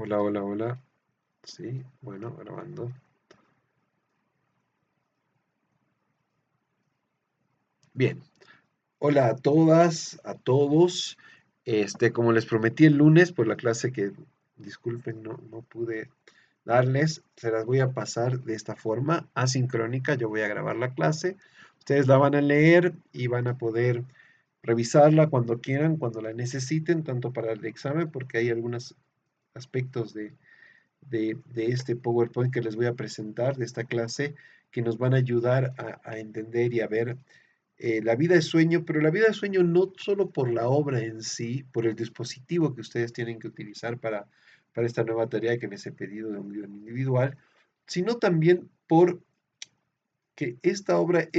Hola, hola, hola. Sí, bueno, grabando. Bien. Hola a todas, a todos. Como les prometí el lunes, por la clase que, disculpen, no pude darles, se las voy a pasar de esta forma, asincrónica. Yo voy a grabar la clase. Ustedes la van a leer y van a poder revisarla cuando quieran, cuando la necesiten, tanto para el examen, porque hay algunos aspectos de este PowerPoint que les voy a presentar, de esta clase, que nos van a ayudar a entender y a ver la vida de sueño, pero la vida de sueño no solo por la obra en sí, por el dispositivo que ustedes tienen que utilizar para esta nueva tarea que les he pedido de un guión individual, sino también por que esta obra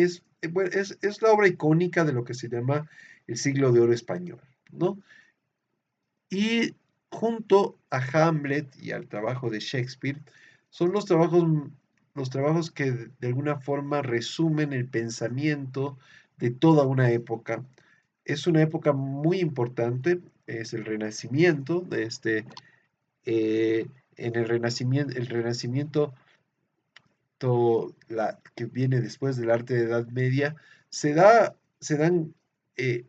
bueno, es la obra icónica de lo que se llama el siglo de oro español, ¿no? Y junto a Hamlet y al trabajo de Shakespeare, son los trabajos que de alguna forma resumen el pensamiento de toda una época. Es una época muy importante, es el Renacimiento, en el Renacimiento que viene después del arte de Edad Media, se dan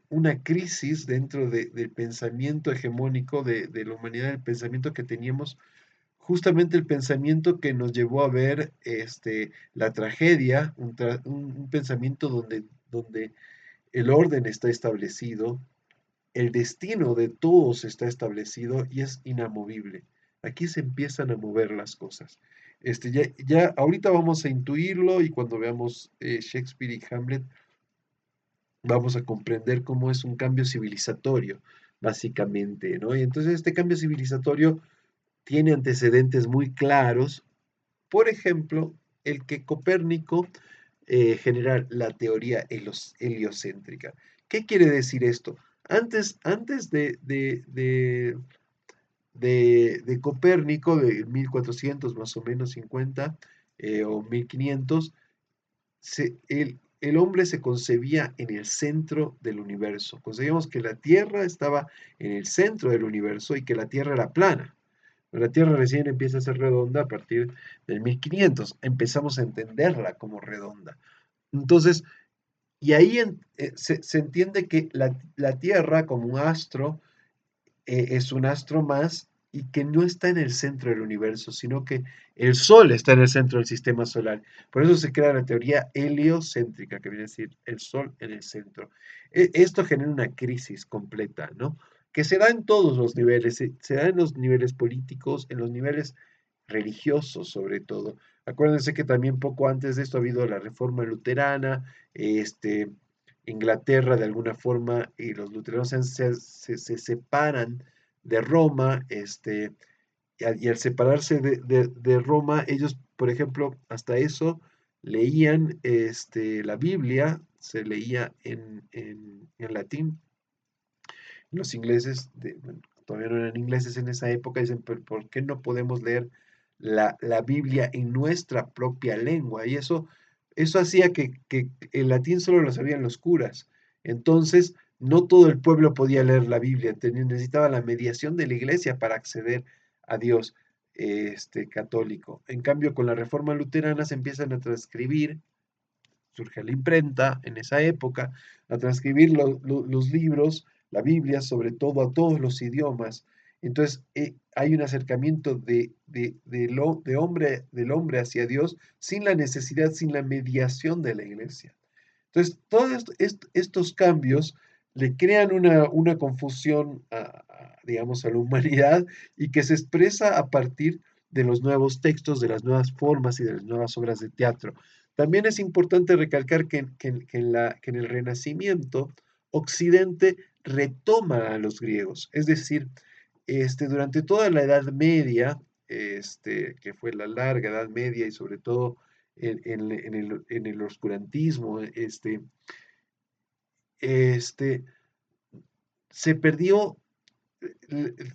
una crisis dentro del pensamiento hegemónico de la humanidad, el pensamiento que teníamos, justamente el pensamiento que nos llevó a ver la tragedia, un pensamiento donde el orden está establecido, el destino de todos está establecido y es inamovible. Aquí se empiezan a mover las cosas. Ya ahorita vamos a intuirlo y cuando veamos Shakespeare y Hamlet vamos a comprender cómo es un cambio civilizatorio, básicamente, ¿no? Y entonces este cambio civilizatorio tiene antecedentes muy claros. Por ejemplo, el que Copérnico genera la teoría heliocéntrica. ¿Qué quiere decir esto? Antes de Copérnico, de 1400 más o menos 50 o 1500, el hombre se concebía en el centro del universo. Concebíamos que la Tierra estaba en el centro del universo y que la Tierra era plana. La Tierra recién empieza a ser redonda a partir del 1500. Empezamos a entenderla como redonda. Entonces, y ahí se entiende que la Tierra como un astro es un astro más y que no está en el centro del universo, sino que el Sol está en el centro del sistema solar. Por eso se crea la teoría heliocéntrica, que viene a decir el Sol en el centro. Esto genera una crisis completa, ¿no? Que se da en todos los niveles, se da en los niveles políticos, en los niveles religiosos sobre todo. Acuérdense que también poco antes de esto ha habido la reforma luterana, Inglaterra de alguna forma y los luteranos se separan de Roma, y al separarse de Roma, ellos, por ejemplo, hasta eso leían la Biblia, se leía en latín. Los ingleses, bueno, todavía no eran ingleses en esa época, dicen, ¿por qué no podemos leer la Biblia en nuestra propia lengua? Y eso hacía que el latín solo lo sabían los curas. Entonces, no todo el pueblo podía leer la Biblia, necesitaba la mediación de la iglesia para acceder a Dios católico. En cambio, con la reforma luterana se empiezan a transcribir, surge la imprenta en esa época, a transcribir los libros, la Biblia, sobre todo a todos los idiomas. Entonces hay un acercamiento del hombre hacia Dios sin la necesidad, sin la mediación de la iglesia. Entonces, todos estos cambios le crean una confusión, digamos, a la humanidad y que se expresa a partir de los nuevos textos, de las nuevas formas y de las nuevas obras de teatro. También es importante recalcar que en el Renacimiento, Occidente retoma a los griegos, es decir, durante toda la Edad Media, que fue la larga Edad Media y sobre todo en el oscurantismo, este, se perdió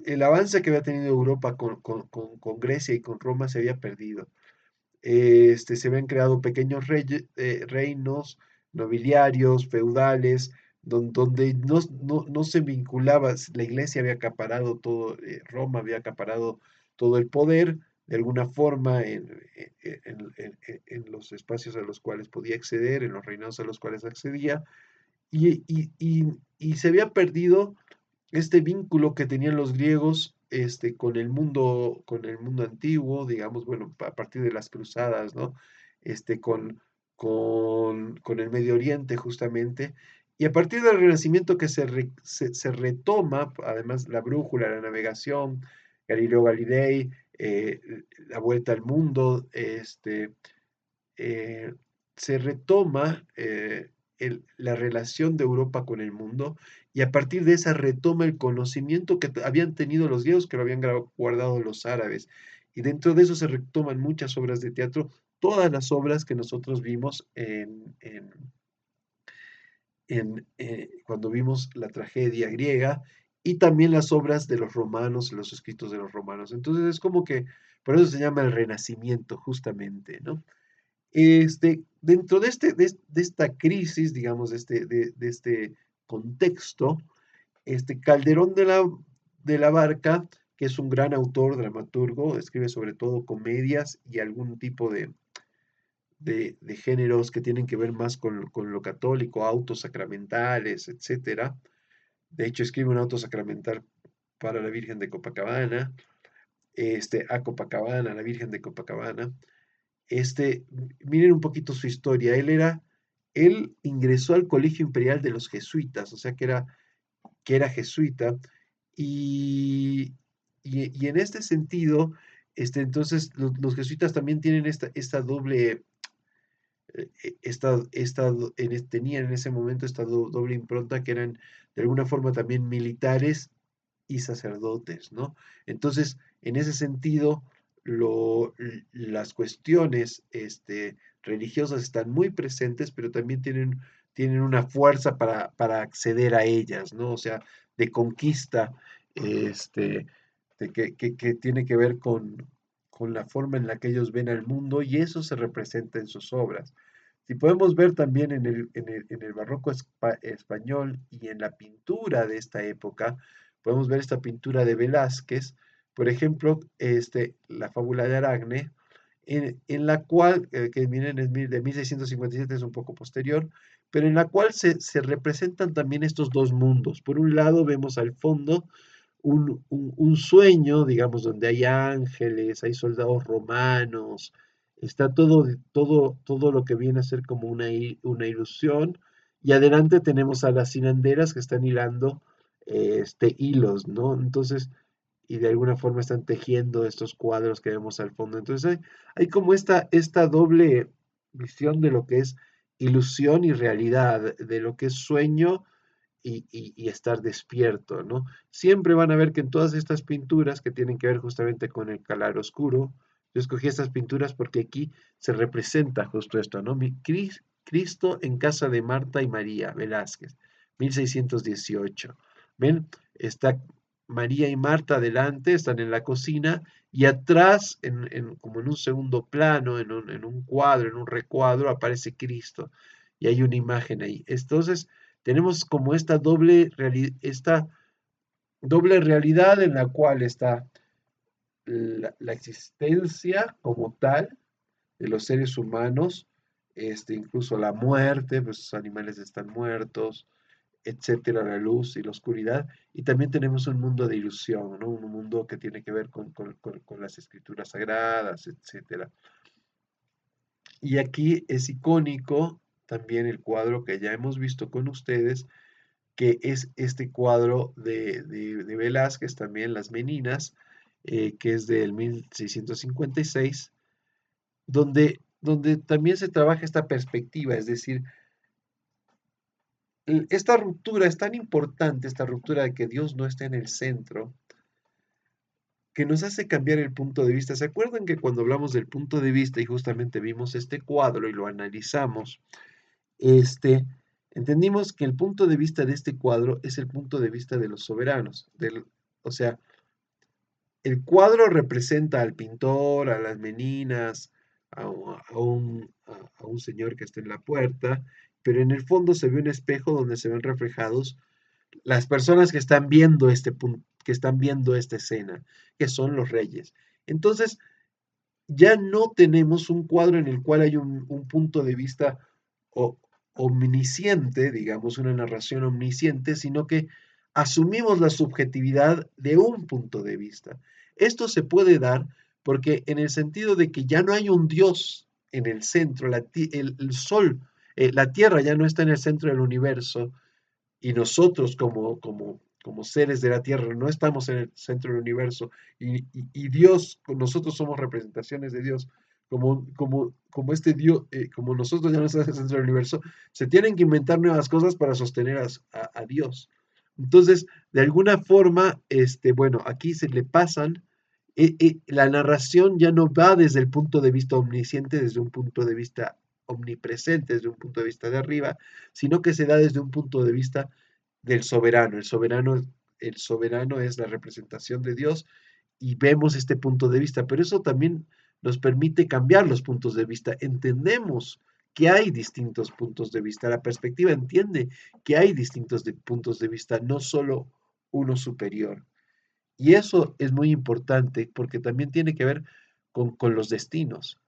el avance que había tenido Europa con Grecia y con Roma se había perdido. Se habían creado pequeños reinos nobiliarios, feudales, donde no se vinculaba, la iglesia había acaparado todo, Roma había acaparado todo el poder de alguna forma en los espacios a los cuales podía acceder, en los reinados a los cuales accedía, y se había perdido este vínculo que tenían los griegos con el mundo antiguo, digamos, bueno, a partir de las cruzadas, ¿no? Con el Medio Oriente justamente. Y a partir del Renacimiento que se retoma, además la brújula, la navegación, Galileo Galilei, la vuelta al mundo, eh, se retoma la relación de Europa con el mundo y a partir de esa retoma el conocimiento que habían tenido los griegos, que lo habían guardado los árabes. Y dentro de eso se retoman muchas obras de teatro, todas las obras que nosotros vimos cuando vimos la tragedia griega y también las obras de los romanos, los escritos de los romanos. Entonces es como que, por eso se llama el Renacimiento justamente, ¿no? Dentro de esta crisis, digamos, de este contexto, Calderón de la Barca, que es un gran autor, dramaturgo, escribe sobre todo comedias y algún tipo de géneros que tienen que ver más con lo católico, autos sacramentales, etcétera. De hecho, escribe un auto sacramental para la Virgen de Copacabana, a Copacabana, la Virgen de Copacabana. Miren un poquito su historia. Él ingresó al Colegio Imperial de los Jesuitas, o sea que era jesuita, y, y en este sentido, entonces los jesuitas también tienen esta doble, tenían en ese momento esta doble impronta que eran de alguna forma también militares y sacerdotes, ¿no? Entonces, en ese sentido, las cuestiones religiosas están muy presentes, pero también tienen una fuerza para acceder a ellas, ¿no? O sea, de conquista, este, que tiene que ver con la forma en la que ellos ven al mundo y eso se representa en sus obras. Si podemos ver también en el barroco español y en la pintura de esta época, podemos ver esta pintura de Velázquez, por ejemplo, la fábula de Aracne, en la cual, que miren, es de 1657, es un poco posterior, pero en la cual se representan también estos dos mundos. Por un lado vemos al fondo un sueño, digamos, donde hay ángeles, hay soldados romanos, está todo lo que viene a ser como una ilusión, y adelante tenemos a las hilanderas que están hilando hilos, ¿no? Entonces, y de alguna forma están tejiendo estos cuadros que vemos al fondo. Entonces, hay como esta doble visión de lo que es ilusión y realidad, de lo que es sueño y estar despierto, ¿no? Siempre van a ver que en todas estas pinturas que tienen que ver justamente con el claroscuro, yo escogí estas pinturas porque aquí se representa justo esto, ¿no? Cristo en casa de Marta y María Velázquez, 1618. ¿Ven? Está María y Marta adelante, están en la cocina y atrás, como en un segundo plano, en un cuadro, en un recuadro, aparece Cristo y hay una imagen ahí. Entonces, tenemos como esta doble realidad en la cual está la existencia como tal de los seres humanos, incluso la muerte, pues los animales están muertos, etcétera, la luz y la oscuridad, y también tenemos un mundo de ilusión, ¿no? Un mundo que tiene que ver con las escrituras sagradas, etcétera. Y aquí es icónico también el cuadro que ya hemos visto con ustedes, que es este cuadro de Velázquez, también Las Meninas, que es del 1656, donde también se trabaja esta perspectiva, es decir, esta ruptura es tan importante, esta ruptura de que Dios no está en el centro, que nos hace cambiar el punto de vista. ¿Se acuerdan que cuando hablamos del punto de vista y justamente vimos este cuadro y lo analizamos, este, entendimos que el punto de vista de este cuadro es el punto de vista de los soberanos, o sea, el cuadro representa al pintor, a las meninas, a un señor que está en la puerta, pero en el fondo se ve un espejo donde se ven reflejados las personas que están viendo que están viendo esta escena, que son los reyes. Entonces, ya no tenemos un cuadro en el cual hay un punto de vista o- omnisciente, digamos, una narración omnisciente, sino que asumimos la subjetividad de un punto de vista. Esto se puede dar porque en el sentido de que ya no hay un Dios en el centro, el sol, la Tierra ya no está en el centro del universo, y nosotros como seres de la Tierra no estamos en el centro del universo y Dios, nosotros somos representaciones de Dios, como este Dios, como nosotros ya no estamos en el centro del universo, se tienen que inventar nuevas cosas para sostener a Dios. Entonces, de alguna forma, bueno, aquí se le pasan, la narración ya no va desde el punto de vista omnisciente, desde un punto de vista omnipresente, desde un punto de vista de arriba, sino que se da desde un punto de vista del soberano. El soberano es la representación de Dios y vemos este punto de vista, pero eso también nos permite cambiar los puntos de vista. Entendemos que hay distintos puntos de vista. La perspectiva entiende que hay distintos puntos de vista, no solo uno superior. Y eso es muy importante porque también tiene que ver con los destinos.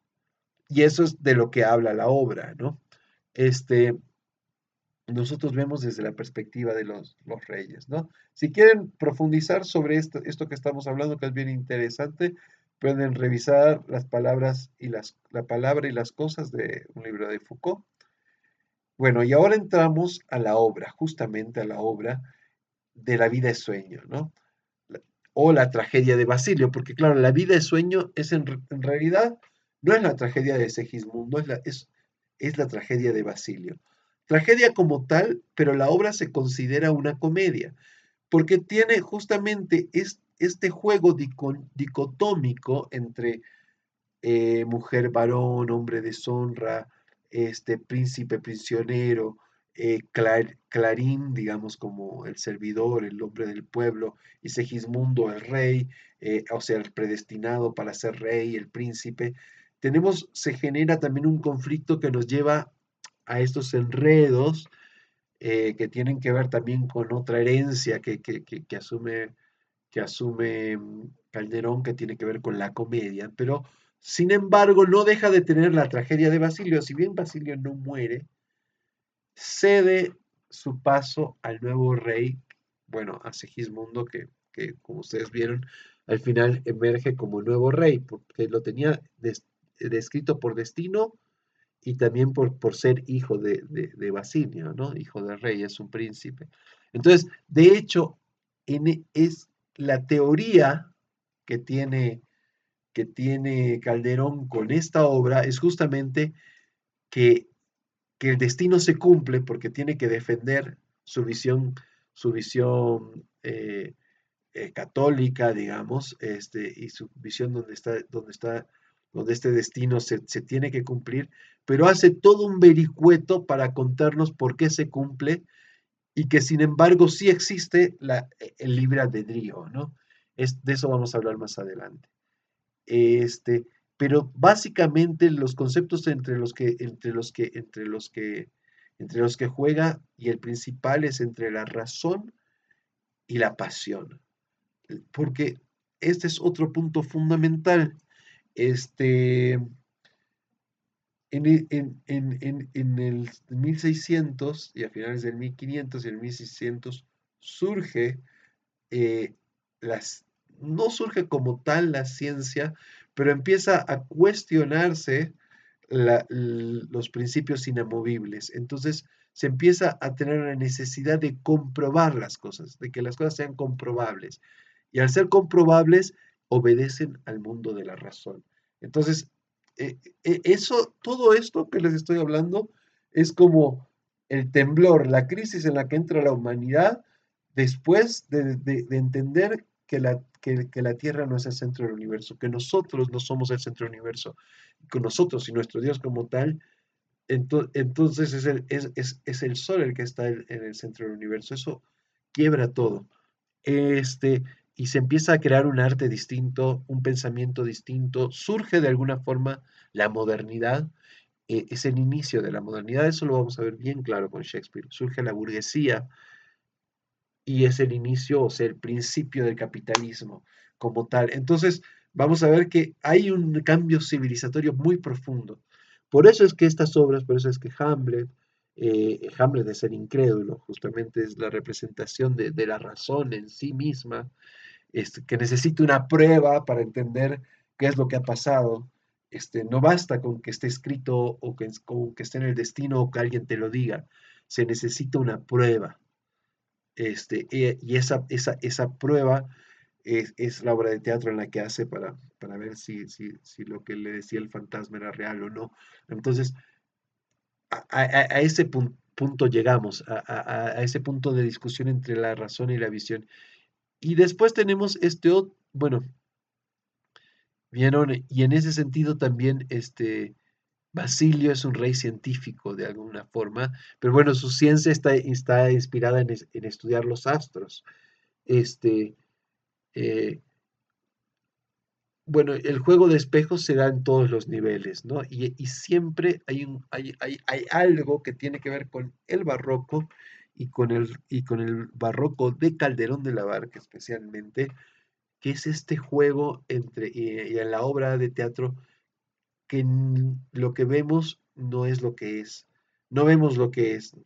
Y eso es de lo que habla la obra, ¿no? Este, nosotros vemos desde la perspectiva de los reyes, ¿no? Si quieren profundizar sobre esto que estamos hablando, que es bien interesante, pueden revisar las palabras y la palabra y las cosas de un libro de Foucault. Bueno, y ahora entramos a la obra, justamente a la obra de La vida es sueño, ¿no? La- O la tragedia de Basilio, porque claro, La vida es sueño es en realidad no es la tragedia de Segismundo, es la tragedia de Basilio. Tragedia como tal, pero la obra se considera una comedia, porque tiene justamente este juego dicotómico entre mujer, varón, hombre de deshonra, príncipe, prisionero, Clarín, digamos, como el servidor, el hombre del pueblo, y Segismundo, el rey, o sea, el predestinado para ser rey, el príncipe. Se genera también un conflicto que nos lleva a estos enredos que tienen que ver también con otra herencia que asume Calderón, que tiene que ver con la comedia, pero sin embargo no deja de tener la tragedia de Basilio. Si bien Basilio no muere, cede su paso al nuevo rey, bueno, a Segismundo, que como ustedes vieron, al final emerge como nuevo rey, porque lo tenía descrito por destino y también por ser hijo de Basilio, ¿no? Hijo del rey, es un príncipe. Entonces, de hecho, es la teoría que tiene, que tiene Calderón con esta obra es justamente que, que el destino se cumple porque tiene que defender su visión católica, digamos, y su visión donde este destino se tiene que cumplir, pero hace todo un vericueto para contarnos por qué se cumple y que sin embargo sí existe el libre albedrío, ¿no? De eso vamos a hablar más adelante. Este, pero básicamente los conceptos entre los que juega y el principal es entre la razón y la pasión, porque este es otro punto fundamental. Este, en el 1600 y a finales del 1500 y el 1600 surge, eh, las, no surge como tal la ciencia, pero empieza a cuestionarse los principios inamovibles. Entonces se empieza a tener la necesidad de comprobar las cosas, de que las cosas sean comprobables. Y al ser comprobables, obedecen al mundo de la razón. Entonces, todo esto que les estoy hablando es como el temblor, la crisis en la que entra la humanidad después de entender que la Tierra no es el centro del universo, que nosotros no somos el centro del universo, con nosotros y nuestro Dios como tal, entonces es el Sol el que está en el centro del universo. Eso quiebra todo. Este, y se empieza a crear un arte distinto, un pensamiento distinto, surge de alguna forma la modernidad, es el inicio de la modernidad, eso lo vamos a ver bien claro con Shakespeare. Surge la burguesía y es el inicio, o sea, el principio del capitalismo como tal. Entonces, vamos a ver que hay un cambio civilizatorio muy profundo. Por eso es que estas obras, por eso es que Hamlet de ser incrédulo, justamente es la representación de la razón en sí misma, que necesita una prueba para entender qué es lo que ha pasado. No basta con que esté escrito o con que esté en el destino o que alguien te lo diga. Se necesita una prueba. Y esa prueba es la obra de teatro en la que hace para ver si lo que le decía el fantasma era real o no. Entonces, a ese punto llegamos, a ese punto de discusión entre la razón y la visión. Y después tenemos bueno, vieron, y en ese sentido también Basilio es un rey científico de alguna forma, pero bueno, su ciencia está inspirada en estudiar los astros. Este, eh, bueno, el juego de espejos se da en todos los niveles, ¿no? Y siempre hay algo que tiene que ver con el barroco y con el barroco de Calderón de la Barca especialmente, que es este juego y en la obra de teatro que lo que vemos no es lo que es. No vemos lo que es.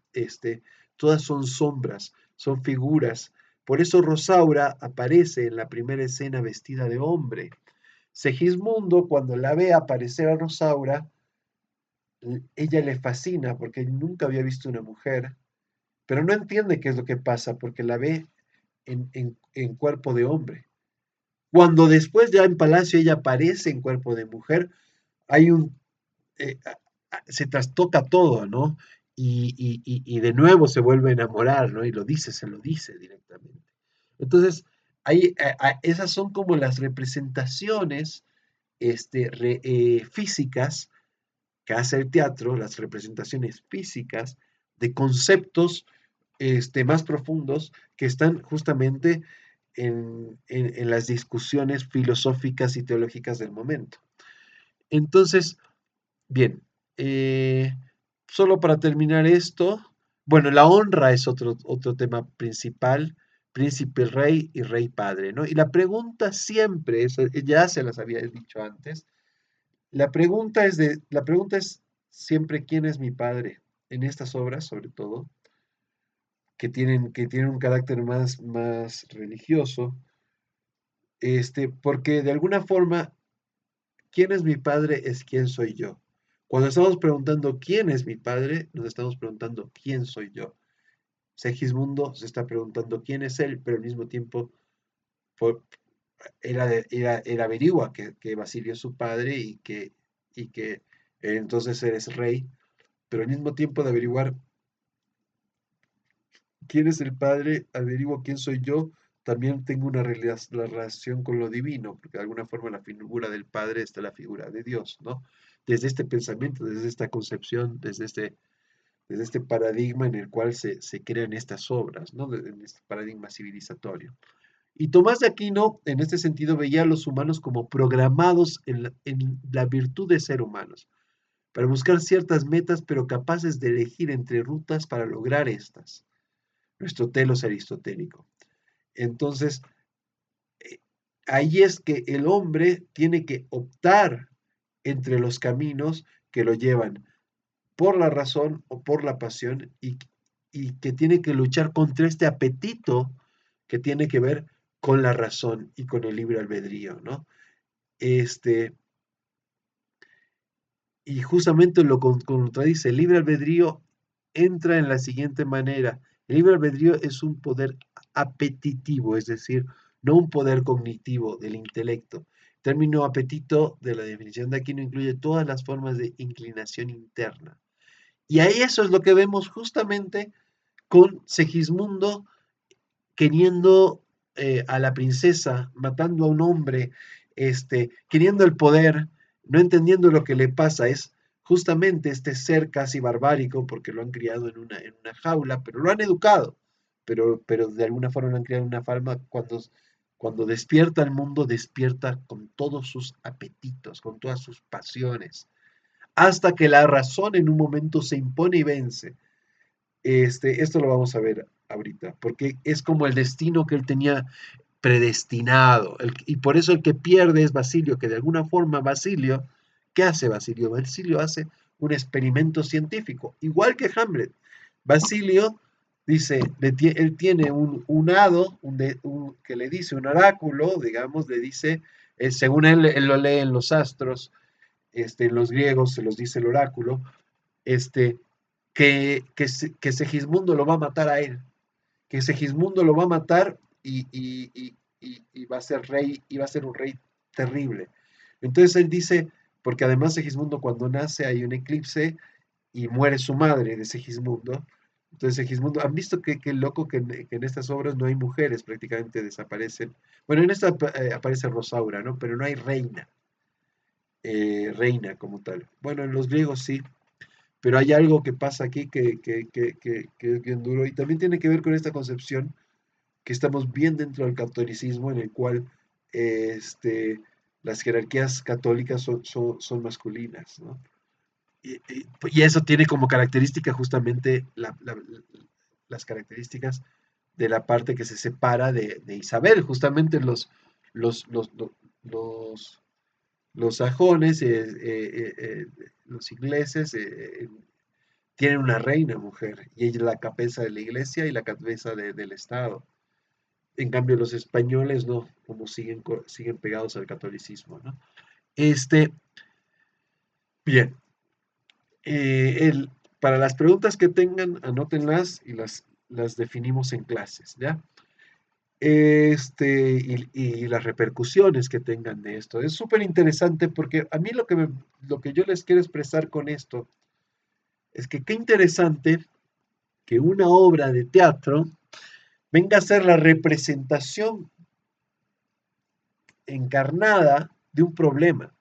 Todas son sombras, son figuras. Por eso Rosaura aparece en la primera escena vestida de hombre. Segismundo, cuando la ve aparecer a Rosaura, ella le fascina porque nunca había visto una mujer, pero no entiende qué es lo que pasa porque la ve en cuerpo de hombre. Cuando después ya en Palacio ella aparece en cuerpo de mujer, hay se trastoca todo, ¿no? Y de nuevo se vuelve a enamorar, ¿no? Y se lo dice directamente. Entonces, esas son como las representaciones físicas que hace el teatro, las representaciones físicas de conceptos más profundos que están justamente en las discusiones filosóficas y teológicas del momento. Entonces, bien, solo para terminar esto, bueno, la honra es otro tema principal, príncipe rey y rey padre, ¿no? Y la pregunta siempre, ya se las había dicho antes, la pregunta es siempre quién es mi padre en estas obras, sobre todo, que tienen un carácter más religioso, porque de alguna forma quién es mi padre es quién soy yo. Cuando estamos preguntando quién es mi padre, nos estamos preguntando quién soy yo. Segismundo se está preguntando quién es él, pero al mismo tiempo por- él averigua que Basilio es su padre y que entonces eres rey, pero al mismo tiempo de averiguar quién es el padre, averiguo quién soy yo, también tengo una la relación con lo divino, porque de alguna forma la figura del padre está la figura de Dios, ¿no? Desde este pensamiento, desde esta concepción, desde este paradigma en el cual se crean estas obras, ¿no? En este paradigma civilizatorio. Y Tomás de Aquino, en este sentido, veía a los humanos como programados en la virtud de ser humanos, para buscar ciertas metas, pero capaces de elegir entre rutas para lograr estas. Nuestro telos aristotélico. Entonces, eh, ahí es que el hombre tiene que optar entre los caminos que lo llevan por la razón o por la pasión y que tiene que luchar contra este apetito que tiene que ver con la razón y con el libre albedrío, ¿no? Este, y justamente lo contradice, el libre albedrío entra en la siguiente manera. El libre albedrío es un poder apetitivo, es decir, no un poder cognitivo del intelecto. El término apetito de la definición de aquí no incluye todas las formas de inclinación interna. Y ahí eso es lo que vemos justamente con Segismundo queriendo a la princesa, matando a un hombre, queriendo el poder, no entendiendo lo que le pasa, es justamente este ser casi barbárico, porque lo han criado en una jaula, pero lo han educado, pero de alguna forma lo han criado en una forma cuando despierta el mundo, despierta con todos sus apetitos, con todas sus pasiones, hasta que la razón en un momento se impone y vence. Esto lo vamos a ver ahorita, porque es como el destino que él tenía. predestinado. Y por eso el que pierde es Basilio, que de alguna forma Basilio, ¿qué hace Basilio? Basilio hace un experimento científico, igual que Hamlet. Basilio dice, él tiene un hado que le dice, un oráculo, digamos, le dice, según él lo lee en los astros, en los griegos se los dice el oráculo, este, que Segismundo lo va a matar a él, que Segismundo lo va a matar y va a ser rey, y va a ser un rey terrible. Entonces él dice, porque además Segismundo cuando nace hay un eclipse y muere su madre de Segismundo. Entonces Segismundo, han visto que loco que en estas obras no hay mujeres, prácticamente desaparecen. Bueno, en esta aparece Rosaura, ¿no? Pero no hay reina como tal. Bueno, en los griegos sí, pero hay algo que pasa aquí que es bien duro y también tiene que ver con esta concepción que estamos bien dentro del catolicismo en el cual las jerarquías católicas son masculinas, ¿no? Y eso tiene como característica justamente las características de la parte que se separa de Isabel, justamente los, los, los, los, los sajones, los ingleses, tienen una reina mujer y ella es la cabeza de la iglesia y la cabeza del Estado. En cambio, los españoles no, como siguen pegados al catolicismo, ¿no? Este, bien, para las preguntas que tengan, anótenlas y las definimos en clases, ¿ya? Y las repercusiones que tengan de esto. Es súper interesante porque a mí lo que yo les quiero expresar con esto es que qué interesante que una obra de teatro venga a ser la representación encarnada de un problema,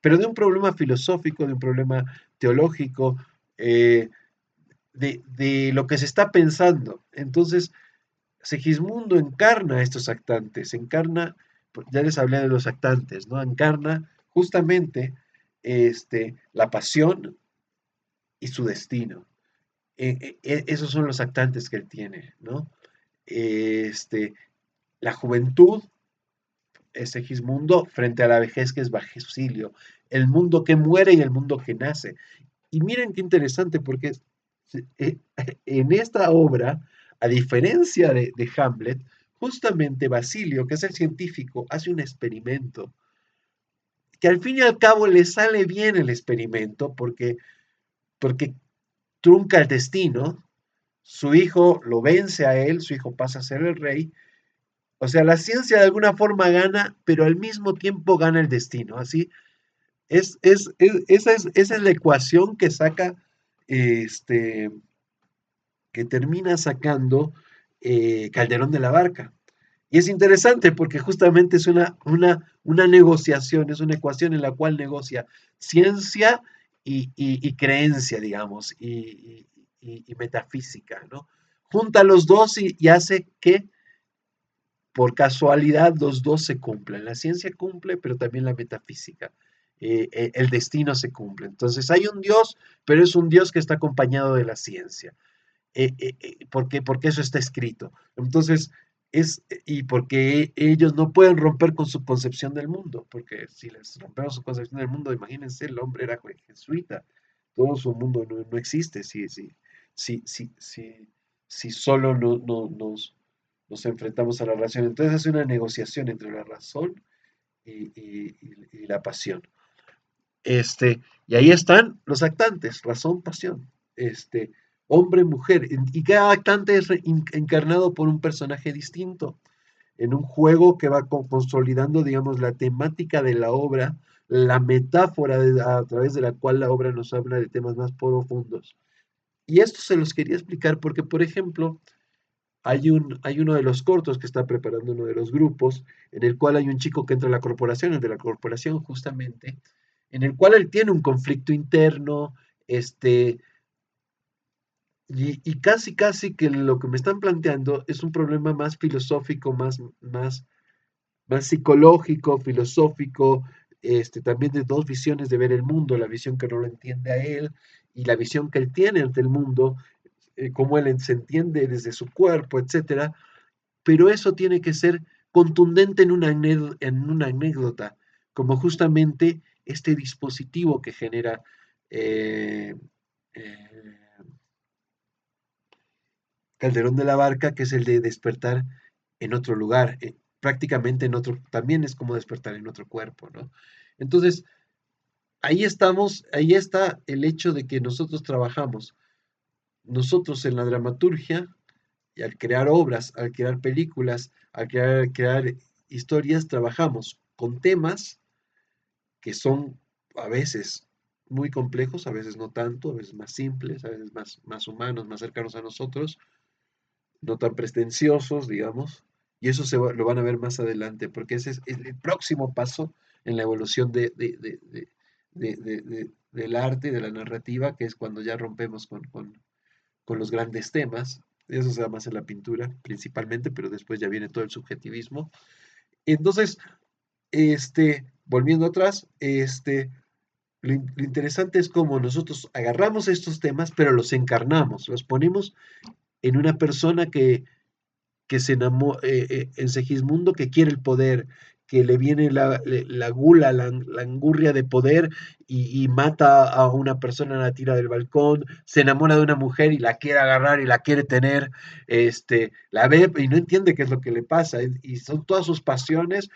pero de un problema filosófico, de un problema teológico, de lo que se está pensando. Entonces, Segismundo encarna a estos actantes, ya les hablé de los actantes, ¿no? Encarna justamente la pasión y su destino. Esos son los actantes que él tiene, ¿no? Este, la juventud es Segismundo frente a la vejez que es Basilio, el mundo que muere y el mundo que nace. Y miren qué interesante, porque eh, en esta obra, a diferencia de Hamlet, justamente Basilio, que es el científico, hace un experimento que al fin y al cabo le sale bien el experimento porque trunca el destino, su hijo lo vence a él, su hijo pasa a ser el rey. O sea, la ciencia de alguna forma gana, pero al mismo tiempo gana el destino. Así esa es la ecuación que saca, este, que termina sacando Calderón de la Barca. Y es interesante porque justamente es una negociación, es una ecuación en la cual negocia ciencia y creencia, digamos, y metafísica, ¿no? Junta los dos y hace que por casualidad los dos se cumplen. La ciencia cumple, pero también la metafísica. El destino se cumple. Entonces hay un Dios, pero es un Dios que está acompañado de la ciencia. Porque eso está escrito. Entonces, y porque ellos no pueden romper con su concepción del mundo, porque si les rompemos su concepción del mundo, imagínense, el hombre era jesuita, todo su mundo no existe si solo nos enfrentamos a la razón. Entonces es una negociación entre la razón y la pasión. Y ahí están los actantes, razón, pasión. Hombre, mujer. Y cada actante es encarnado por un personaje distinto en un juego que va consolidando, digamos, la temática de la obra, la metáfora a través de la cual la obra nos habla de temas más profundos. Y esto se los quería explicar porque, por ejemplo, hay uno de los cortos que está preparando uno de los grupos, en el cual hay un chico que entra a la corporación, el de la corporación justamente, en el cual él tiene un conflicto interno, y casi que lo que me están planteando es un problema más filosófico, más psicológico, filosófico, también de dos visiones de ver el mundo, la visión que no lo entiende a él y la visión que él tiene ante el mundo, cómo él se entiende desde su cuerpo, etcétera, pero eso tiene que ser contundente en una anécdota, como justamente este dispositivo que genera eh, eh, Calderón de la Barca, que es el de despertar en otro lugar, prácticamente en otro, también es como despertar en otro cuerpo, ¿no? Entonces, ahí estamos, ahí está el hecho de que nosotros trabajamos, nosotros en la dramaturgia, y al crear obras, al crear películas, al crear historias, trabajamos con temas que son a veces muy complejos, a veces no tanto, a veces más simples, a veces más humanos, más cercanos a nosotros, no tan pretenciosos, digamos, y eso lo van a ver más adelante, porque ese es el próximo paso en la evolución del arte, de la narrativa, que es cuando ya rompemos con los grandes temas. Eso se da más en la pintura, principalmente, pero después ya viene todo el subjetivismo. Entonces, volviendo atrás, lo interesante es cómo nosotros agarramos estos temas, pero los encarnamos, los ponemos en una persona que se enamora, en Segismundo, que quiere el poder, que le viene la gula, la angurria de poder y mata a una persona, la tira del balcón, se enamora de una mujer y la quiere agarrar y la quiere tener, la ve y no entiende qué es lo que le pasa, y son todas sus pasiones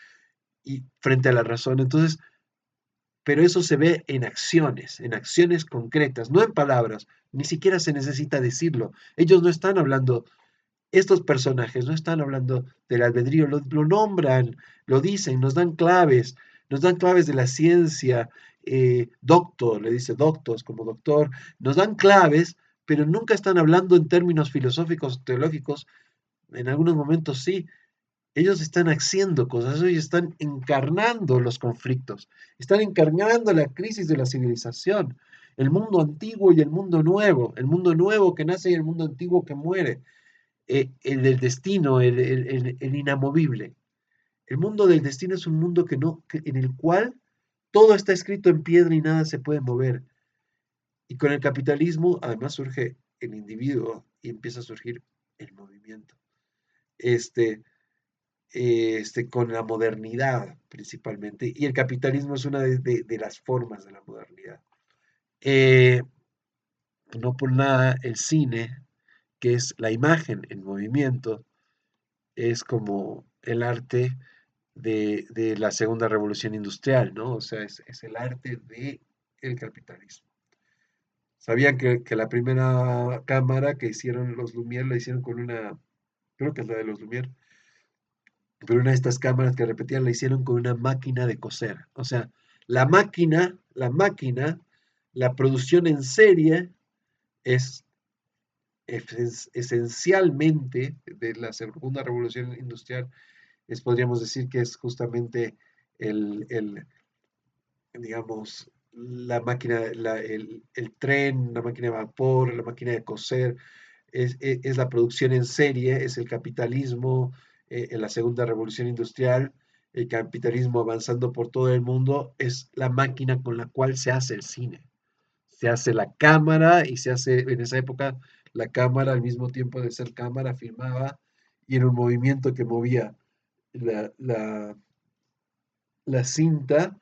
y frente a la razón. Entonces, pero eso se ve en acciones concretas, no en palabras, ni siquiera se necesita decirlo. Ellos no están hablando, estos personajes no están hablando del albedrío, lo nombran, lo dicen, nos dan claves de la ciencia, doctor, le dice doctos como doctor, nos dan claves, pero nunca están hablando en términos filosóficos, teológicos, en algunos momentos sí, ellos están haciendo cosas, ellos están encarnando los conflictos, están encarnando la crisis de la civilización, el mundo antiguo y el mundo nuevo que nace y el mundo antiguo que muere, el del destino, el inamovible. El mundo del destino es un mundo que no, en el cual todo está escrito en piedra y nada se puede mover. Y con el capitalismo, además, surge el individuo y empieza a surgir el movimiento. Este, con la modernidad principalmente, y el capitalismo es una de las formas de la modernidad. Eh, no por nada el cine, que es la imagen en movimiento, es como el arte de la segunda revolución industrial, ¿no? O sea, es el arte del capitalismo. Sabían que la primera cámara que hicieron los Lumière la hicieron con una, creo que es la de los Lumière, pero una de estas cámaras que repetían la hicieron con una máquina de coser. O sea, la producción en serie es, esencialmente de la segunda revolución industrial, podríamos decir que es justamente digamos, la máquina, el tren, la máquina de vapor, la máquina de coser, es la producción en serie, es el capitalismo, en la segunda revolución industrial, el capitalismo avanzando por todo el mundo, es la máquina con la cual se hace el cine. Se hace la cámara y se hace, en esa época, la cámara al mismo tiempo de ser cámara filmaba y era un movimiento que movía la, la, la cinta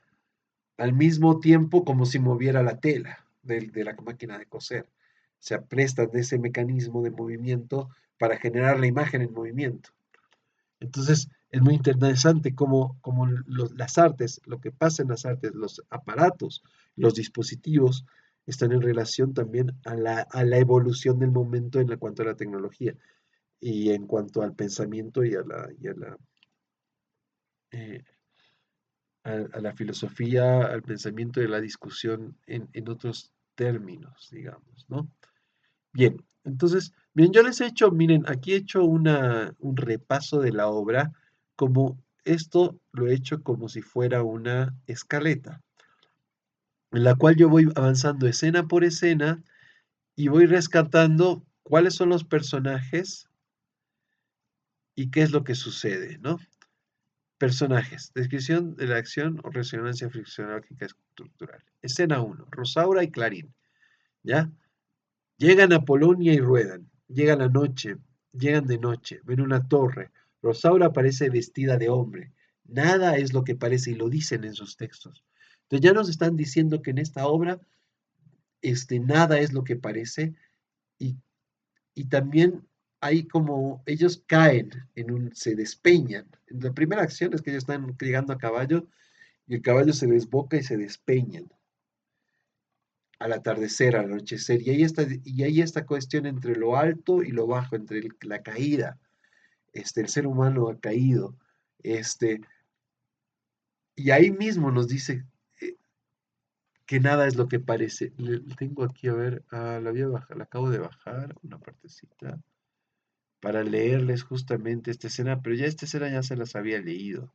al mismo tiempo como si moviera la tela de la máquina de coser. Se aprestan de ese mecanismo de movimiento para generar la imagen en movimiento. Entonces, es muy interesante cómo las artes, lo que pasa en las artes, los aparatos, los dispositivos, están en relación también a la evolución del momento en cuanto a la tecnología y en cuanto al pensamiento eh, a la filosofía, al pensamiento y a la discusión en otros términos, digamos, ¿no? Bien, entonces, bien, yo les he hecho, miren, aquí he hecho un repaso de la obra, como esto lo he hecho como si fuera una escaleta, en la cual yo voy avanzando escena por escena y voy rescatando cuáles son los personajes y qué es lo que sucede, ¿no? Personajes, descripción de la acción o resonancia friccionológica estructural. Escena uno, Rosaura y Clarín, ¿ya? Llegan a Polonia y ruedan. Llegan de noche, ven una torre, Rosaura aparece vestida de hombre. Nada es lo que parece y lo dicen en sus textos. Entonces ya nos están diciendo que en esta obra nada es lo que parece y, y también hay como ellos caen se despeñan. La primera acción es que ellos están llegando a caballo y el caballo se desboca y se despeñan al atardecer, al anochecer. Y hay esta cuestión entre lo alto y lo bajo, entre la caída. El ser humano ha caído. Este, y ahí mismo nos dice eh, que nada es lo que parece. Tengo aquí, a ver, la acabo de bajar, una partecita, para leerles justamente esta escena, pero ya esta escena ya se las había leído.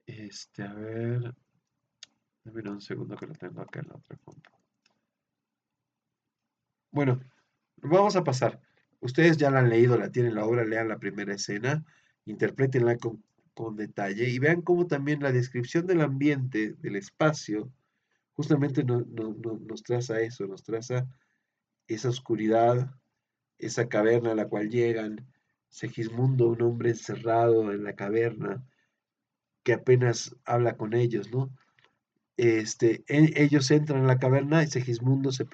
A ver, dame un segundo que lo tengo acá en la otra compu. Bueno, vamos a pasar. Ustedes ya la han leído, la tienen la obra, lean la primera escena, interprétenla con detalle y vean cómo también la descripción del ambiente, del espacio, justamente nos traza eso, nos traza esa oscuridad, esa caverna a la cual llegan, Segismundo, un hombre encerrado en la caverna, que apenas habla con ellos, ¿no? Ellos entran en la caverna y Segismundo se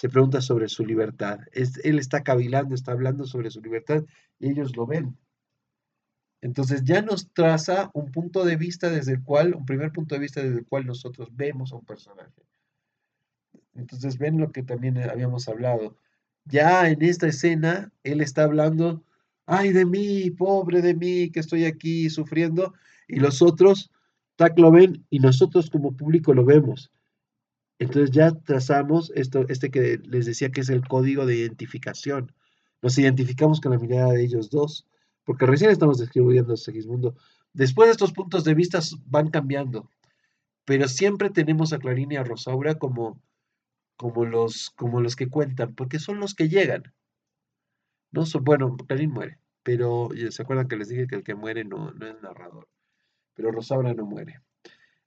pregunta sobre su libertad. Él está cavilando, está hablando sobre su libertad y ellos lo ven. Entonces ya nos traza un punto de vista un primer punto de vista desde el cual nosotros vemos a un personaje. Entonces ven lo que también habíamos hablado. Ya en esta escena, él está hablando, ay de mí, pobre de mí, que estoy aquí sufriendo, y los otros, tac, lo ven, y nosotros como público lo vemos. Entonces ya trazamos que les decía que es el código de identificación. Nos identificamos con la mirada de ellos dos, porque recién estamos describiendo a Segismundo. Después estos puntos de vista van cambiando, pero siempre tenemos a Clarín y a Rosaura como los que cuentan, porque son los que llegan. No son, bueno, Clarín muere, pero se acuerdan que les dije que el que muere no es narrador, pero Rosaura no muere.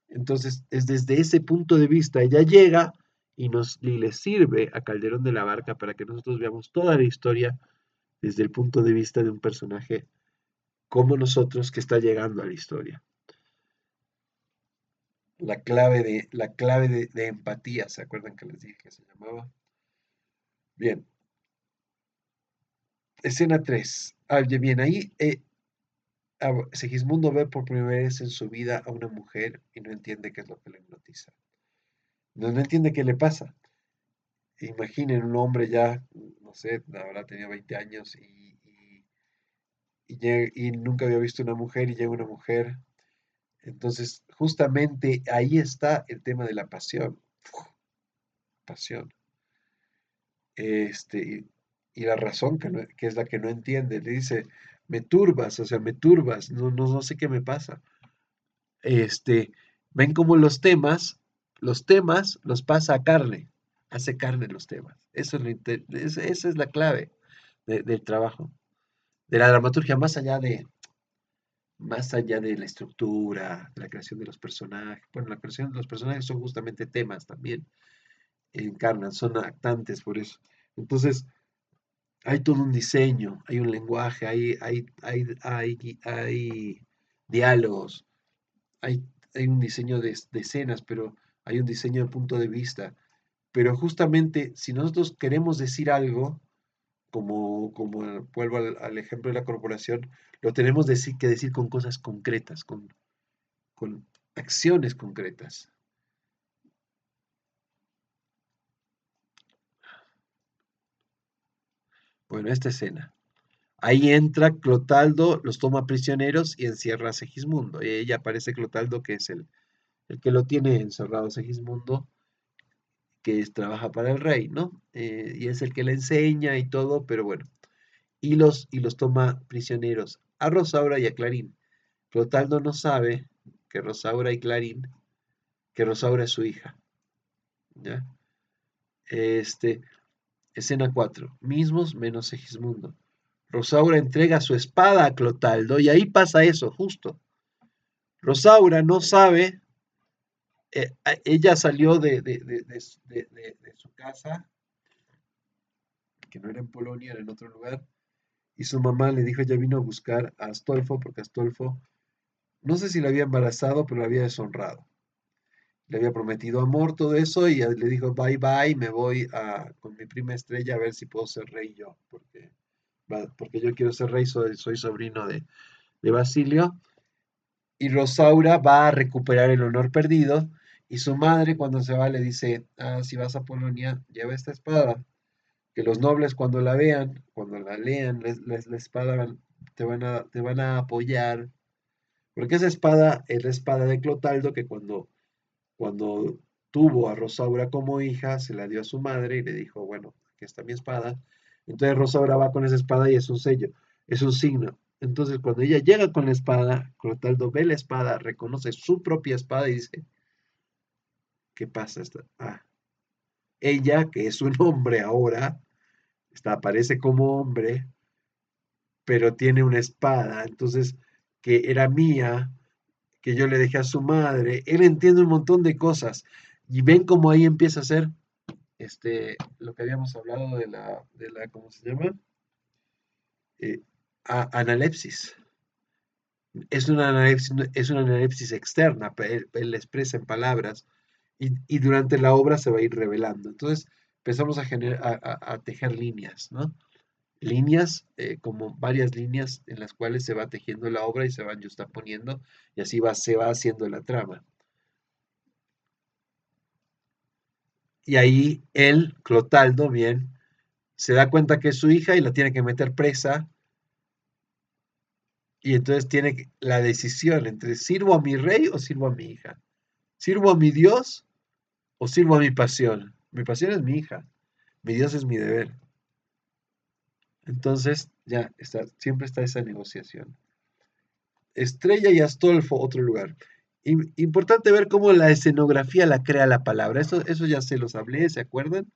Entonces, es desde ese punto de vista, ella llega y le sirve a Calderón de la Barca para que nosotros veamos toda la historia desde el punto de vista de un personaje como nosotros que está llegando a la historia. La clave de empatía, ¿se acuerdan que les dije que se llamaba? Bien, escena 3. Bien, ahí Segismundo ve por primera vez en su vida a una mujer y no entiende qué es lo que le hipnotiza. No entiende qué le pasa. Imaginen un hombre ya, no sé, habrá tenido 20 años y nunca había visto una mujer y llega una mujer. Entonces, justamente ahí está el tema de la pasión. Pasión. Este, y, y la razón que es la que no entiende, le dice, me turbas, o sea, me turbas, no sé qué me pasa. este, Ven como los temas los pasa a carne, hace carne los temas. Esa es la clave del trabajo, de la dramaturgia, más allá de la estructura, de la creación de los personajes. Bueno, la creación de los personajes son justamente temas también, encarnan, son actantes por eso. Entonces, hay todo un diseño, hay un lenguaje, hay diálogos, hay, hay un diseño de escenas, pero hay un diseño de punto de vista. Pero justamente si nosotros queremos decir algo, como vuelvo al ejemplo de la corporación, lo tenemos que decir con cosas concretas, con acciones concretas. Bueno, esta escena. Ahí entra Clotaldo, los toma prisioneros y encierra a Segismundo. Y ahí aparece Clotaldo, que es el que lo tiene encerrado a Segismundo, trabaja para el rey, ¿no? Y es el que le enseña y todo, pero bueno. Y los toma prisioneros a Rosaura y a Clarín. Clotaldo no sabe que que Rosaura es su hija, ¿ya? Este, escena 4. Mismos menos Segismundo. Rosaura entrega su espada a Clotaldo y ahí pasa eso, justo. Rosaura no sabe, ella salió de su casa, que no era en Polonia, era en otro lugar, y su mamá le dijo, ella vino a buscar a Astolfo porque Astolfo, no sé si la había embarazado, pero la había deshonrado. Le había prometido amor, todo eso, y le dijo, bye bye, me voy con mi prima Estrella a ver si puedo ser rey yo, porque yo quiero ser rey, soy sobrino de Basilio. Y Rosaura va a recuperar el honor perdido, y su madre cuando se va le dice, si vas a Polonia, lleva esta espada, que los nobles cuando la vean, cuando la lean, la espada te van a apoyar, porque esa espada es la espada de Clotaldo que cuando tuvo a Rosaura como hija, se la dio a su madre y le dijo, bueno, aquí está mi espada. Entonces Rosaura va con esa espada y es un sello, es un signo. Entonces cuando ella llega con la espada, Clotaldo ve la espada, reconoce su propia espada y dice, ¿qué pasa? Ella, que es un hombre ahora, aparece como hombre, pero tiene una espada, entonces, que era mía, que yo le dejé a su madre. Él entiende un montón de cosas. Y ven cómo ahí empieza a ser lo que habíamos hablado de la ¿cómo se llama? Eh, analepsis. Es una analepsis externa, él expresa en palabras y durante la obra se va a ir revelando. Entonces empezamos a tejer líneas, ¿no? Líneas, como varias líneas en las cuales se va tejiendo la obra y se van justaponiendo y así se va haciendo la trama. Y ahí él, Clotaldo, bien, se da cuenta que es su hija y la tiene que meter presa. Y entonces tiene la decisión entre ¿sirvo a mi rey o sirvo a mi hija? ¿Sirvo a mi Dios o sirvo a mi pasión? Mi pasión es mi hija, mi Dios es mi deber. Entonces ya está, siempre está esa negociación. Estrella y Astolfo, otro lugar. Importante ver cómo la escenografía la crea la palabra. Eso ya se los hablé, ¿se acuerdan?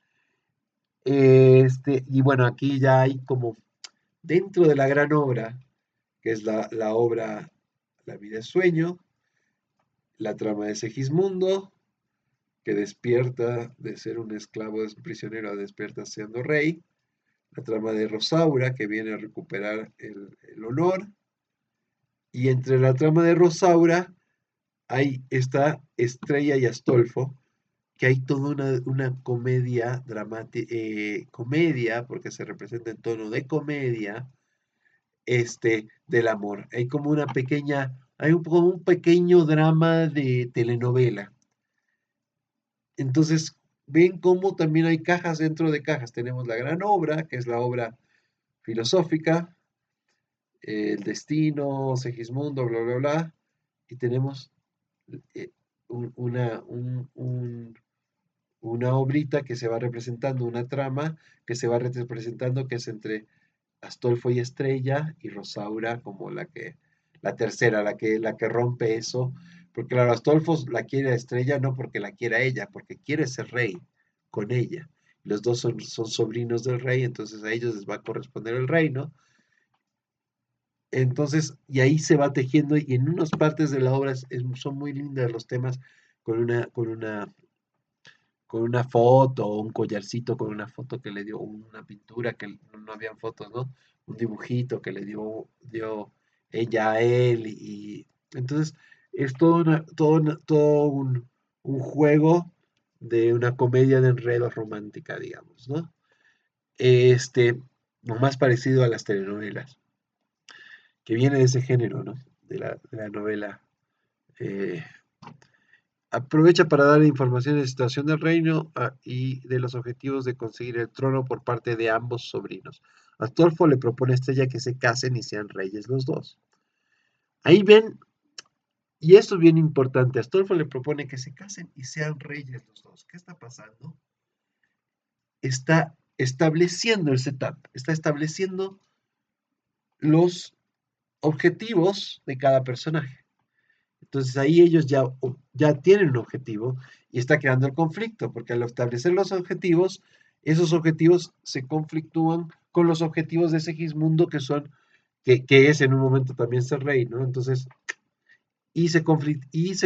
Y bueno, aquí ya hay como dentro de la gran obra, que es la obra La vida es sueño, la trama de Segismundo, que despierta de ser un esclavo, es un prisionero, despierta siendo rey, la trama de Rosaura, que viene a recuperar el honor, y entre la trama de Rosaura hay esta Estrella y Astolfo, que hay toda una comedia dramática, comedia, porque se representa en tono de comedia, del amor. Como un pequeño drama de telenovela. Entonces, ven cómo también hay cajas dentro de cajas. Tenemos la gran obra, que es la obra filosófica, el destino, Segismundo, bla, bla, bla, y tenemos eh, una obrita que se va representando, una trama que se va representando, que es entre Astolfo y Estrella y Rosaura como la tercera, la que rompe eso, porque claro, Astolfo la quiere a Estrella no porque la quiera ella, porque quiere ser rey con ella. Los dos son sobrinos del rey, entonces a ellos les va a corresponder el reino. Entonces, y ahí se va tejiendo, y en unas partes de la obra son muy lindas los temas con una foto o un collarcito con una foto que le dio, una pintura que no habían fotos, ¿no? Un dibujito que le dio ella a él entonces es todo un juego de una comedia de enredo romántica, digamos, ¿no? Lo más parecido a las telenovelas, que viene de ese género, ¿no? De la novela. eh, Aprovecha para dar información de la situación del reino y de los objetivos de conseguir el trono por parte de ambos sobrinos. Astolfo le propone a Estrella que se casen y sean reyes los dos. Ahí ven, y esto es bien importante, Astolfo le propone que se casen y sean reyes los dos. ¿Qué está pasando? Está estableciendo el setup, está estableciendo los objetivos de cada personaje. Entonces ahí ellos ya tienen un objetivo y está creando el conflicto, porque al establecer los objetivos, esos objetivos se conflictúan con los objetivos de Segismundo, que es en un momento también ser rey, ¿no? Entonces, y se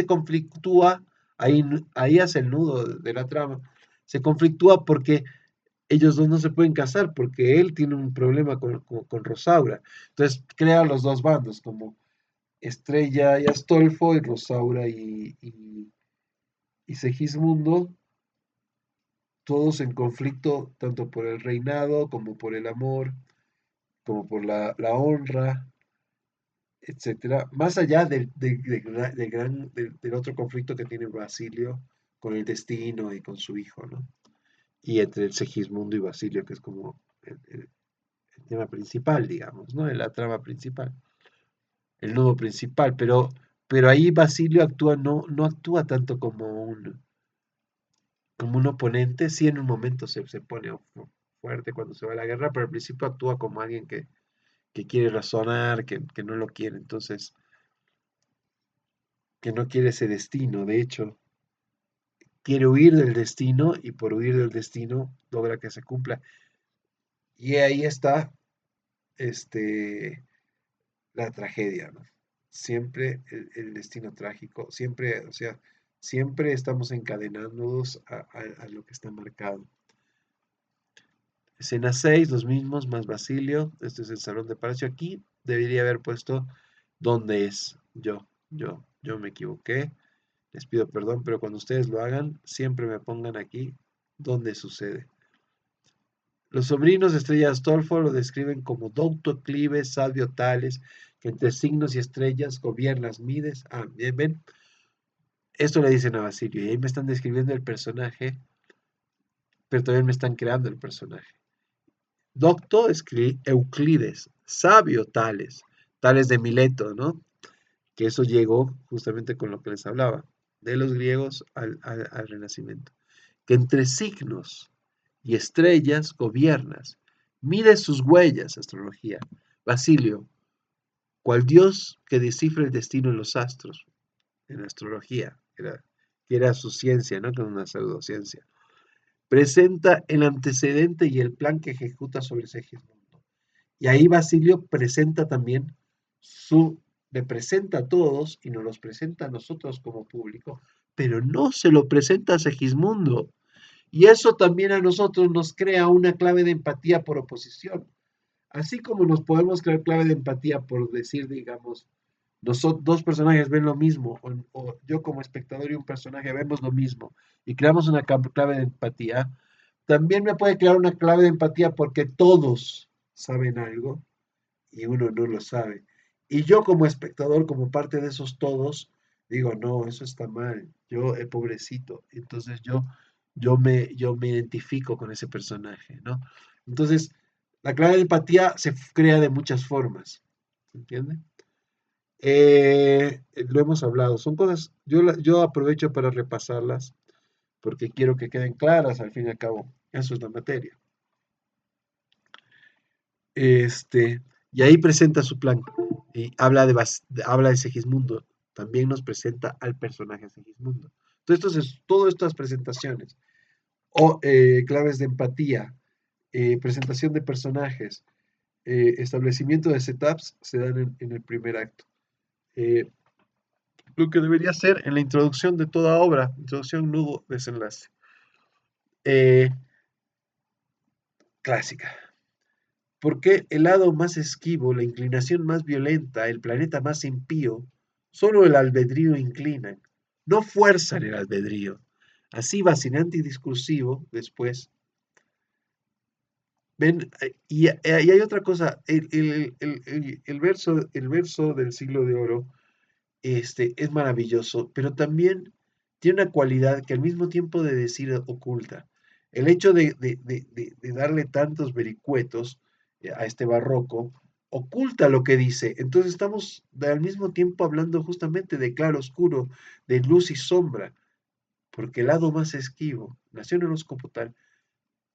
conflictúa, ahí hace el nudo de la trama, se conflictúa porque ellos dos no se pueden casar porque él tiene un problema con Rosaura. Entonces crea los dos bandos, como Estrella y Astolfo, y Rosaura y Segismundo, todos en conflicto tanto por el reinado como por el amor, como por la honra, etcétera. Más allá del otro conflicto que tiene Basilio con el destino y con su hijo, ¿no? Y entre el Segismundo y Basilio, que es como el tema principal, digamos, ¿no? La trama principal, el nudo principal, pero ahí Basilio actúa, no actúa tanto como un oponente, sí en un momento se pone fuerte cuando se va a la guerra, pero al principio actúa como alguien que quiere razonar, que no lo quiere, entonces, que no quiere ese destino, de hecho, quiere huir del destino y por huir del destino logra que se cumpla. Y ahí está este, la tragedia, ¿no? Siempre el destino trágico, siempre, o sea, siempre estamos encadenándonos a lo que está marcado. Escena 6, los mismos, más Basilio. Este es el salón de palacio. Aquí debería haber puesto dónde es. Yo me equivoqué. Les pido perdón, pero cuando ustedes lo hagan, siempre me pongan aquí dónde sucede. Los sobrinos de Estrella Astolfo lo describen como docto Clives, Salvio Tales, que entre signos y estrellas gobiernas mides. Ah, bien, ven. Esto le dicen a Basilio y ahí me están describiendo el personaje, pero también me están creando el personaje. Docto Euclides, sabio Tales, Tales de Mileto, ¿no? Que eso llegó justamente con lo que les hablaba, de los griegos al Renacimiento. Que entre signos y estrellas gobiernas, mide sus huellas, astrología. Basilio, cual dios que descifra el destino en los astros, en la astrología, que era su ciencia, ¿no? Que era una pseudociencia. Presenta el antecedente y el plan que ejecuta sobre Segismundo. Y ahí Basilio presenta también le presenta a todos y nos los presenta a nosotros como público, pero no se lo presenta a Segismundo. Y eso también a nosotros nos crea una clave de empatía por oposición. Así como nos podemos crear clave de empatía por decir, digamos, dos personajes ven lo mismo, o yo como espectador y un personaje vemos lo mismo, y creamos una clave de empatía, también me puede crear una clave de empatía porque todos saben algo y uno no lo sabe. Y yo como espectador, como parte de esos todos, digo, no, eso está mal, yo, pobrecito. Entonces yo me identifico con ese personaje, ¿no? Entonces, la clave de empatía se crea de muchas formas, ¿se entiende? Lo hemos hablado, son cosas, yo aprovecho para repasarlas porque quiero que queden claras al fin y al cabo, eso es la materia. Este, y ahí presenta su plan. Y habla de Segismundo. También nos presenta al personaje Segismundo. Entonces, todas estas presentaciones, o claves de empatía, presentación de personajes, establecimiento de setups, se dan en el primer acto. Eh, lo que debería ser en la introducción de toda obra, introducción, nudo, desenlace. Eh, clásica. ¿Por qué el lado más esquivo, la inclinación más violenta, el planeta más impío, solo el albedrío inclinan? No fuerzan el albedrío. Así vacilante y discursivo, después. Ven, y hay otra cosa, el verso del siglo de oro es maravilloso, pero también tiene una cualidad que al mismo tiempo de decir oculta. El hecho de darle tantos vericuetos a este barroco oculta lo que dice. Entonces estamos al mismo tiempo hablando justamente de claro oscuro, de luz y sombra, porque el lado más esquivo, nació en el horóscopo tal,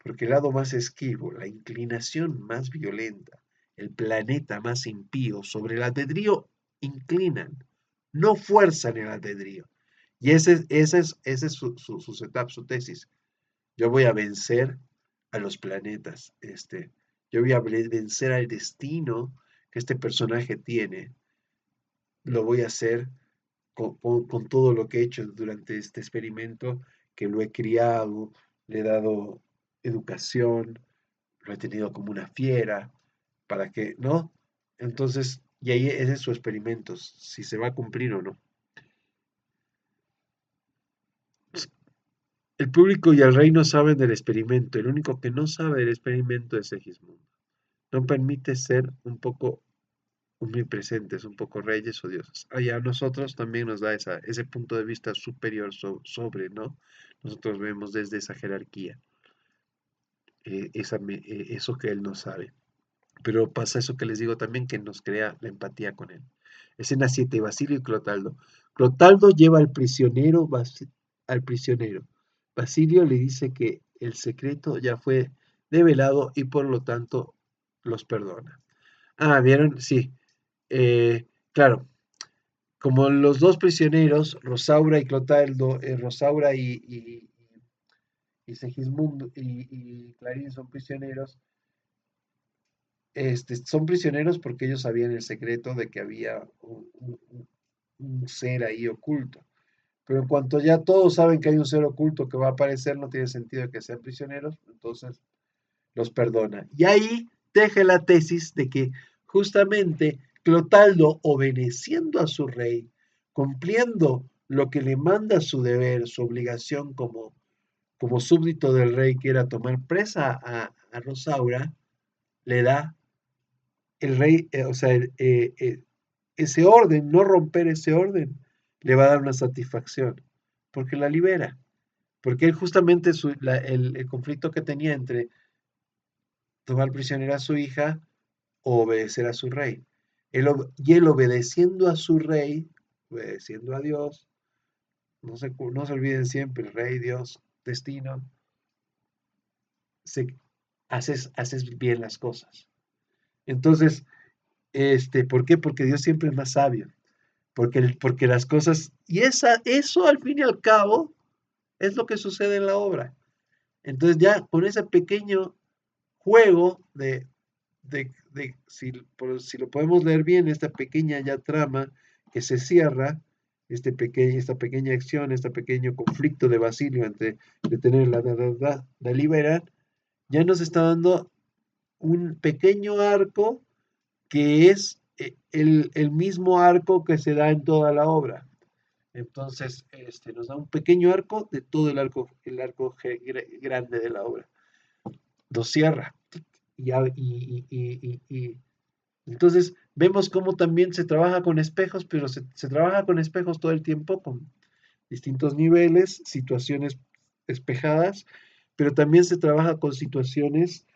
porque el lado más esquivo, la inclinación más violenta, el planeta más impío, sobre el albedrío inclinan, no fuerzan el albedrío. Y ese es su setup, su tesis. Yo voy a vencer a los planetas, yo voy a vencer al destino que este personaje tiene. Lo voy a hacer con todo lo que he hecho durante este experimento, que lo he criado, le he dado educación, lo he tenido como una fiera, para que, ¿no? Entonces, y ahí ese es su experimento, si se va a cumplir o no. El público y el rey no saben del experimento, el único que no sabe del experimento es Segismundo. No permite ser un poco omnipresentes, un poco reyes o dioses. Allá a nosotros también nos da ese punto de vista superior sobre, ¿no? Nosotros vemos desde esa jerarquía, eso que él no sabe. Pero pasa eso que les digo también, que nos crea la empatía con él. Escena 7, Basilio y Clotaldo. Clotaldo lleva al prisionero. Basilio le dice que el secreto ya fue develado y por lo tanto los perdona. Ah, ¿vieron? Sí. Claro, como los dos prisioneros, Rosaura y Clotaldo, Rosaura y Segismundo y Clarín son prisioneros, son prisioneros porque ellos sabían el secreto de que había un ser ahí oculto. Pero en cuanto ya todos saben que hay un ser oculto que va a aparecer, no tiene sentido que sean prisioneros, entonces los perdona. Y ahí teje la tesis de que justamente Clotaldo, obedeciendo a su rey, cumpliendo lo que le manda su deber, su obligación como súbdito del rey, que era tomar presa a Rosaura, le da el rey, o sea, ese orden, no romper ese orden, le va a dar una satisfacción, porque la libera, porque él justamente el conflicto que tenía entre tomar prisionera a su hija o obedecer a su rey. Y él obedeciendo a su rey, obedeciendo a Dios, no se olviden siempre, rey, Dios, destino, se, haces bien las cosas. Entonces, ¿por qué? Porque Dios siempre es más sabio. Porque las cosas, y eso al fin y al cabo es lo que sucede en la obra. Entonces ya con ese pequeño juego si lo podemos leer bien, esta pequeña ya trama que se cierra, esta pequeña acción, este pequeño conflicto de Basilio entre de tener la liberar, ya nos está dando un pequeño arco que es el mismo arco que se da en toda la obra. Entonces, nos da un pequeño arco de todo el arco grande de la obra. Lo cierra. Y entonces vemos cómo también se trabaja con espejos, pero se trabaja con espejos todo el tiempo, con distintos niveles, situaciones espejadas, pero también se trabaja con situaciones,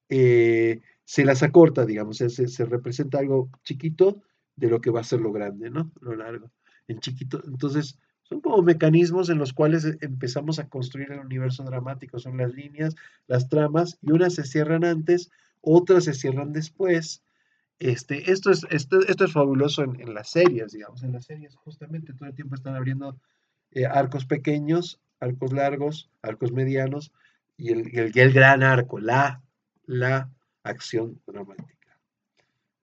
se las acorta, digamos, se representa algo chiquito de lo que va a ser lo grande, ¿no? Lo largo, en chiquito. Entonces, son como mecanismos en los cuales empezamos a construir el universo dramático, son las líneas, las tramas, y unas se cierran antes, otras se cierran después. Esto es fabuloso en las series, digamos, en las series justamente todo el tiempo están abriendo arcos pequeños, arcos largos, arcos medianos y el gran arco, la acción dramática,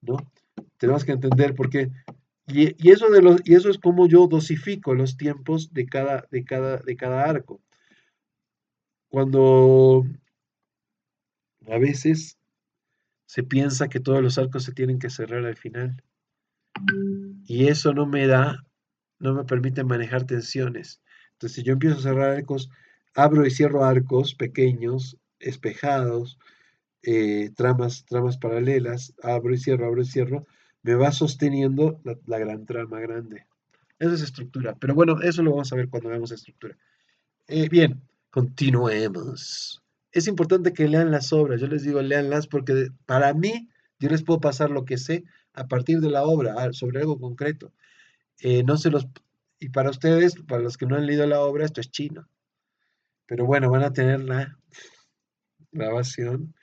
¿no? Tenemos que entender por qué. Y eso es como yo dosifico los tiempos de cada arco. Cuando a veces se piensa que todos los arcos se tienen que cerrar al final. Y eso no me permite manejar tensiones. Entonces, si yo empiezo a cerrar arcos, abro y cierro arcos pequeños, espejados, tramas paralelas, abro y cierro, me va sosteniendo la gran trama grande. Eso es estructura. Pero bueno, eso lo vamos a ver cuando veamos estructura. Bien, continuemos. Es importante que lean las obras. Yo les digo, leanlas porque para mí, yo les puedo pasar lo que sé a partir de la obra, sobre algo concreto. No se los, y para ustedes, para los que no han leído la obra, esto es chino. Pero bueno, van a tener la grabación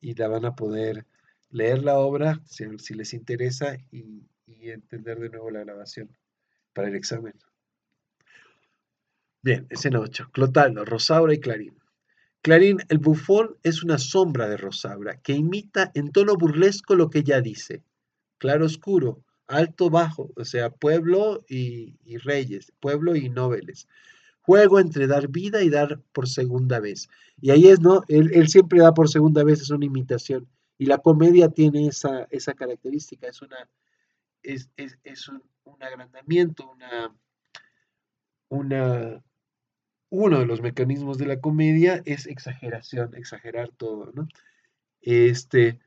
y la van a poder leer la obra si les interesa y entender de nuevo la grabación para el examen. Bien, escena 8. Clotaldo, Rosaura y Clarín. Clarín, el bufón, es una sombra de Rosaura, que imita en tono burlesco lo que ella dice. Claro oscuro, alto bajo, o sea, pueblo y reyes, pueblo y nobles. Juego entre dar vida y dar por segunda vez. Y ahí es, ¿no? Él siempre da por segunda vez, es una imitación. Y la comedia tiene esa característica, es un agrandamiento, una, uno de los mecanismos de la comedia es exageración, exagerar todo, ¿no? Este,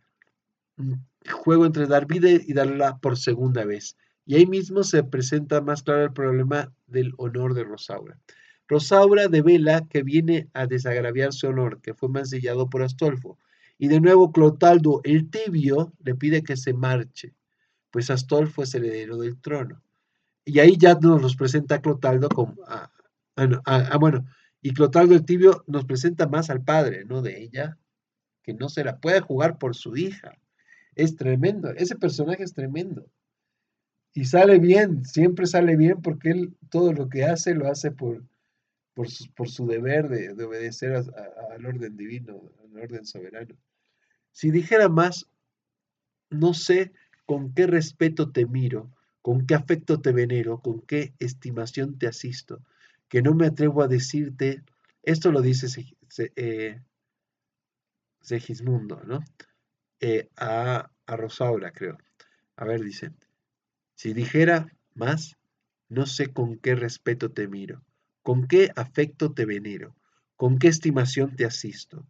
mm, Juego entre dar vida y darla por segunda vez. Y ahí mismo se presenta más claro el problema del honor de Rosaura. Rosaura devela que viene a desagraviar su honor, que fue mancillado por Astolfo. Y de nuevo Clotaldo el Tibio le pide que se marche, pues Astolfo es heredero del trono. Y ahí ya nos los presenta Clotaldo como... bueno, y Clotaldo el Tibio nos presenta más al padre, ¿no? De ella, que no se la puede jugar por su hija. Es tremendo, ese personaje es tremendo. Y sale bien, siempre sale bien porque él todo lo que hace lo hace por su deber de obedecer al orden divino, al orden soberano. Si dijera más, no sé con qué respeto te miro, con qué afecto te venero, con qué estimación te asisto, que no me atrevo a decirte, esto lo dice Segismundo, ¿no? A Rosaura, creo. A ver, dice, si dijera más, no sé con qué respeto te miro, con qué afecto te venero, con qué estimación te asisto,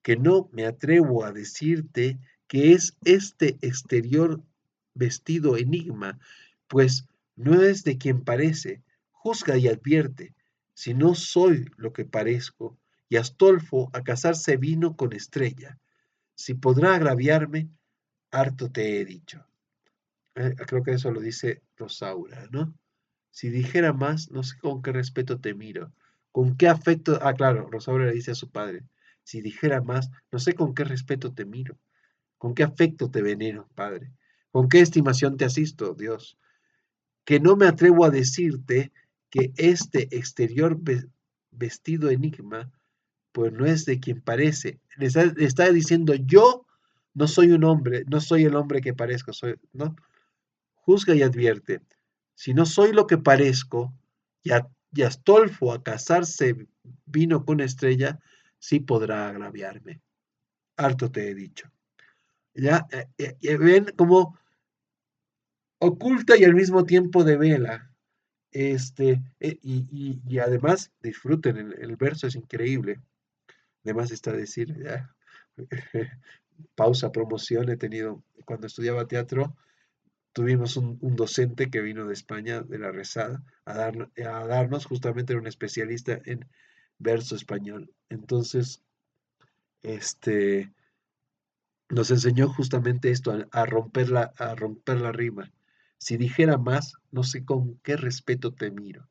que no me atrevo a decirte que es este exterior vestido enigma, pues no es de quien parece, juzga y advierte, si no soy lo que parezco, y Astolfo a casarse vino con Estrella, si podrá agraviarme, harto te he dicho. Creo que eso lo dice Rosaura, ¿no? Si dijera más, no sé con qué respeto te miro, con qué afecto, claro, Rosaura le dice a su padre, si dijera más, no sé con qué respeto te miro, con qué afecto te venero, padre, con qué estimación te asisto, Dios, que no me atrevo a decirte que este exterior vestido enigma, pues no es de quien parece. Le está diciendo, yo no soy un hombre, no soy el hombre que parezco, soy, ¿no? Juzga y advierte, si no soy lo que parezco, y Astolfo a casarse vino con Estrella, sí podrá agraviarme. Harto te he dicho. Ya, ven como oculta y al mismo tiempo devela. Y además, disfruten, el verso es increíble. Además está decir, ya, pausa, promoción, he tenido, cuando estudiaba teatro, tuvimos un docente que vino de España, de la Rezada, a darnos, justamente era un especialista en verso español. Entonces, este, nos enseñó justamente esto, a romper la rima. Si dijera más, no sé con qué respeto te miro,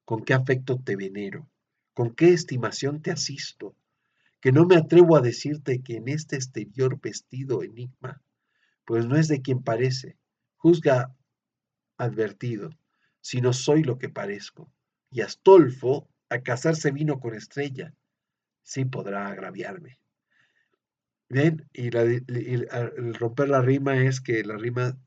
con qué afecto te venero, con qué estimación te asisto, que no me atrevo a decirte que en este exterior vestido enigma, pues no es de quien parece. Juzga advertido, si no soy lo que parezco. Y Astolfo a casarse vino con Estrella, sí podrá agraviarme. Bien, el romper la rima es que la rima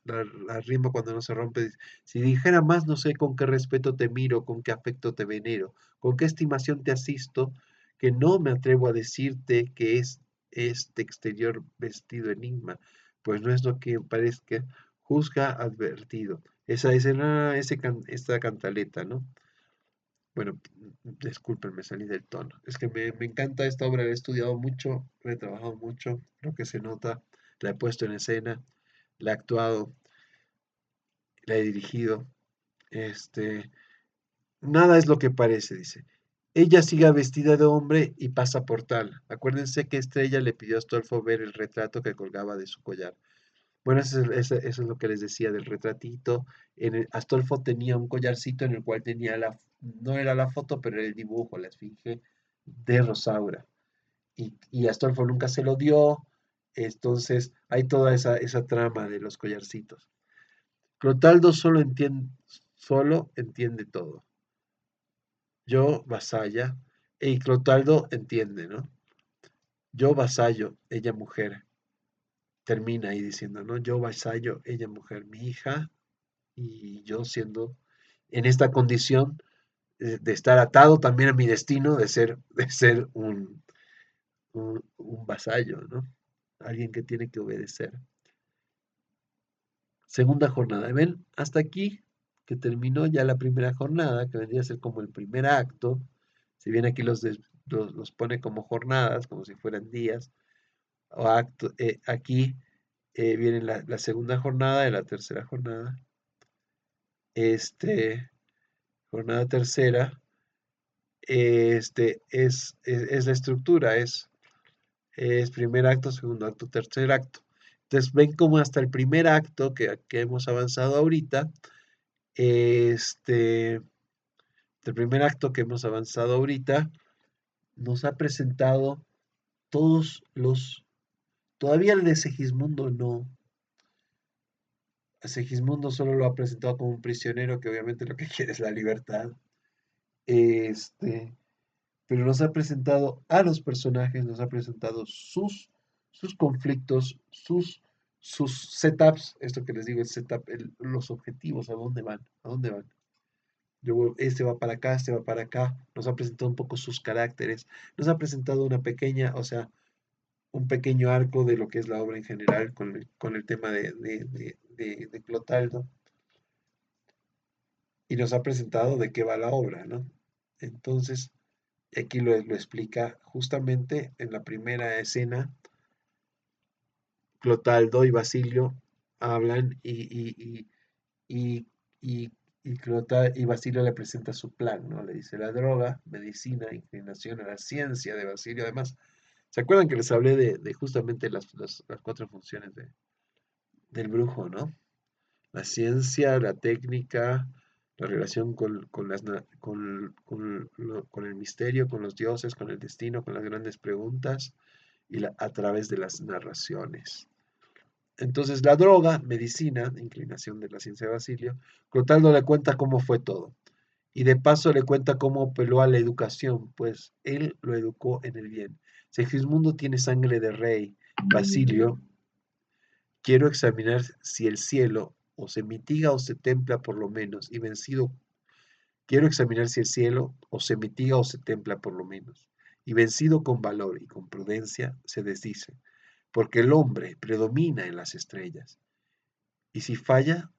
cuando no se rompe, si dijera más, no sé con qué respeto te miro, con qué afecto te venero, con qué estimación te asisto, que no me atrevo a decirte que es este exterior vestido enigma, pues no es lo que parezca, juzga advertido. Esa es esta cantaleta, ¿no? Bueno, disculpen, me salí del tono. Es que me encanta esta obra, la he estudiado mucho, la he trabajado mucho, lo que se nota, la he puesto en escena, la he actuado, la he dirigido. Este, nada es lo que parece, dice. Ella sigue vestida de hombre y pasa por tal. Acuérdense que Estrella le pidió a Astolfo ver el retrato que colgaba de su collar. Bueno, eso es lo que les decía del retratito. Astolfo tenía un collarcito en el cual tenía no era la foto, pero era el dibujo, la esfinge de Rosaura. Y Astolfo nunca se lo dio, entonces hay toda esa trama de los collarcitos. Clotaldo solo entiende todo. Yo, vasalla, y Clotaldo entiende, ¿no? Yo, vasallo, ella mujer. Termina ahí diciendo, ¿no? Yo, vasallo, ella mujer. Mi hija y yo siendo en esta condición de estar atado también a mi destino de ser un vasallo, ¿no? Alguien que tiene que obedecer. Segunda jornada. ¿Ven? Hasta aquí que terminó ya la primera jornada, que vendría a ser como el primer acto. Si bien aquí los pone como jornadas, como si fueran días, o acto, aquí viene la segunda jornada y la tercera jornada. Este, jornada tercera, es la estructura, es primer acto, segundo acto, tercer acto. Entonces ven cómo hasta el primer acto que hemos avanzado ahorita, este, el primer acto que hemos avanzado ahorita, nos ha presentado todos los, todavía el de Segismundo no, a Segismundo solo lo ha presentado como un prisionero que obviamente lo que quiere es la libertad, este, pero nos ha presentado a los personajes, nos ha presentado sus conflictos, sus setups, esto que les digo, el setup, los objetivos, a dónde van. Luego, este va para acá, este va para acá, nos ha presentado un poco sus caracteres, nos ha presentado una pequeña, o sea, un pequeño arco de lo que es la obra en general con el tema de Clotaldo, y nos ha presentado de qué va la obra, ¿no? Entonces, aquí lo explica justamente en la primera escena. Clotaldo y Basilio hablan y, y, y Basilio le presenta su plan, ¿no? Le dice la droga, medicina, inclinación a la ciencia de Basilio. Además, ¿se acuerdan que les hablé de justamente las cuatro funciones del brujo, ¿no? La ciencia, la técnica, la relación con el misterio, con los dioses, con el destino, con las grandes preguntas y a través de las narraciones. Entonces, la droga, medicina, inclinación de la ciencia de Basilio, Clotaldo le cuenta cómo fue todo. Y de paso le cuenta cómo apeló a la educación, pues él lo educó en el bien. Segismundo tiene sangre de rey. Basilio, quiero examinar si el cielo o se mitiga o se templa por lo menos, y vencido, quiero examinar si el cielo o se mitiga o se templa por lo menos, y vencido con valor y con prudencia, se desdice, porque el hombre predomina en las estrellas, y si falla,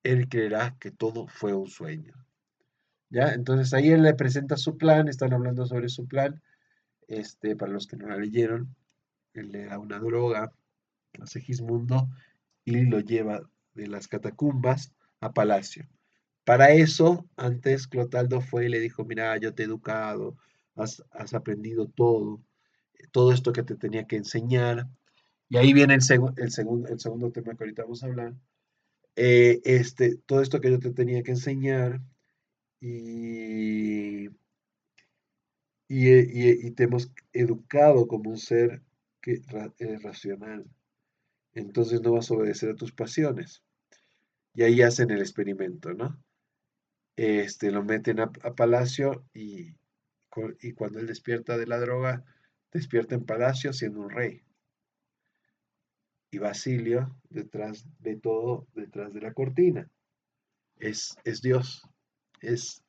él creerá que todo fue un sueño. ¿Ya? Entonces ahí él le presenta su plan, están hablando sobre su plan, para los que no la leyeron, él le da una droga a Segismundo y lo lleva de las catacumbas a Palacio. Para eso, antes Clotaldo fue y le dijo, mira, yo te he educado, has aprendido todo esto que te tenía que enseñar. Y ahí viene el segundo tema que ahorita vamos a hablar. Todo esto que yo te tenía que enseñar y, y te hemos educado como un ser racional. Entonces no vas a obedecer a tus pasiones. Y ahí hacen el experimento, ¿no? Lo meten a Palacio y cuando él despierta de la droga, despierta en Palacio siendo un rey. Y Basilio detrás de todo, detrás de la cortina. Es Dios, es,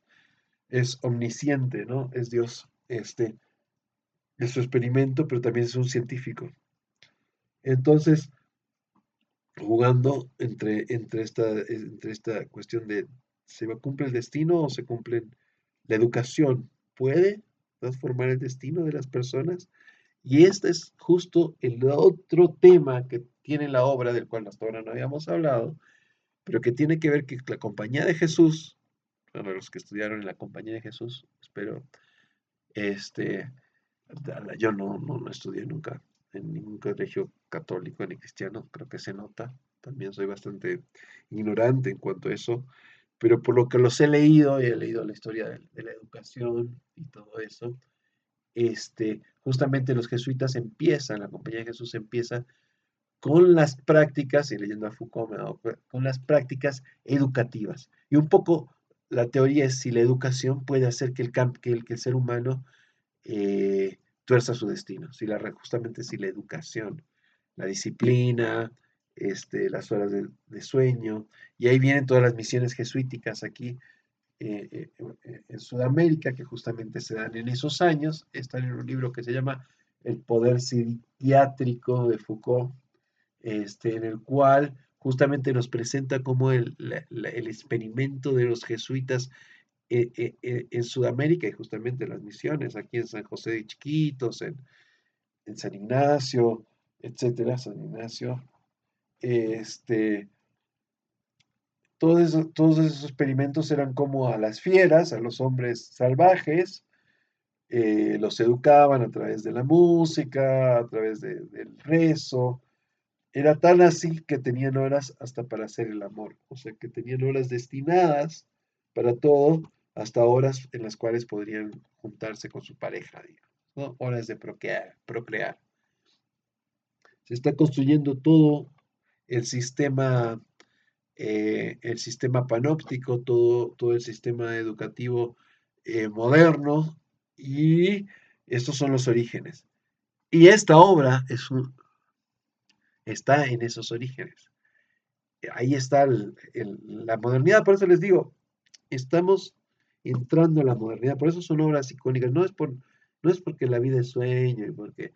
es omnisciente, ¿no? Es Dios, es su experimento, pero también es un científico. Entonces, jugando entre esta cuestión de ¿se cumple el destino o se cumple la educación? ¿Puede transformar el destino de las personas? Y este es justo el otro tema que tiene la obra, del cual hasta ahora no habíamos hablado, pero que tiene que ver que la compañía de Jesús, para los que estudiaron en la compañía de Jesús, espero, este, yo no estudié nunca en ningún colegio católico ni cristiano, creo que se nota. También soy bastante ignorante en cuanto a eso, pero por lo que los he leído, y he leído la historia de la educación y todo eso, justamente los jesuitas empiezan, la compañía de Jesús empieza con las prácticas, y leyendo a Foucault, con las prácticas educativas. Y un poco la teoría es si la educación puede hacer que el ser humano tuerza su destino, justamente si la educación, la disciplina, las horas de sueño, y ahí vienen todas las misiones jesuíticas aquí, en Sudamérica, que justamente se dan en esos años. Está en un libro que se llama El poder psiquiátrico de Foucault, en el cual justamente nos presenta cómo el experimento de los jesuitas en Sudamérica y justamente las misiones, aquí en San José de Chiquitos, en San Ignacio, etcétera, San Ignacio, este, todos esos experimentos eran como a las fieras, a los hombres salvajes, los educaban a través de la música, a través del rezo. Era tan así que tenían horas hasta para hacer el amor, o sea que tenían horas destinadas para todo, hasta horas en las cuales podrían juntarse con su pareja, digamos, ¿no? Horas de procrear. Se está construyendo todo el el sistema panóptico, todo el sistema educativo moderno, y estos son los orígenes. Y esta obra está en esos orígenes. Ahí está la modernidad, por eso les digo, estamos entrando a la modernidad, por eso son obras icónicas, no es porque la vida es sueño, y porque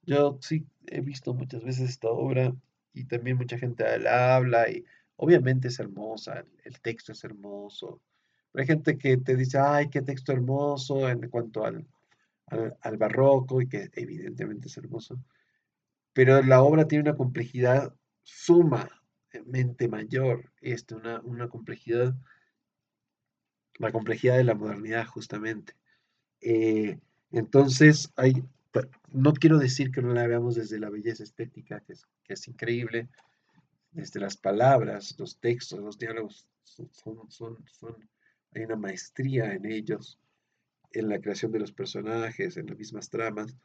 yo sí he visto muchas veces esta obra y también mucha gente la habla y obviamente es hermosa, el texto es hermoso. Pero hay gente que te dice, ay, qué texto hermoso en cuanto al barroco y que evidentemente es hermoso, pero la obra tiene una complejidad sumamente mayor, una complejidad, la complejidad de la modernidad justamente. Eh, entonces, no quiero decir que no la veamos desde la belleza estética, que es increíble, desde las palabras, los textos, los diálogos, hay una maestría en ellos, en la creación de los personajes, en las mismas tramas,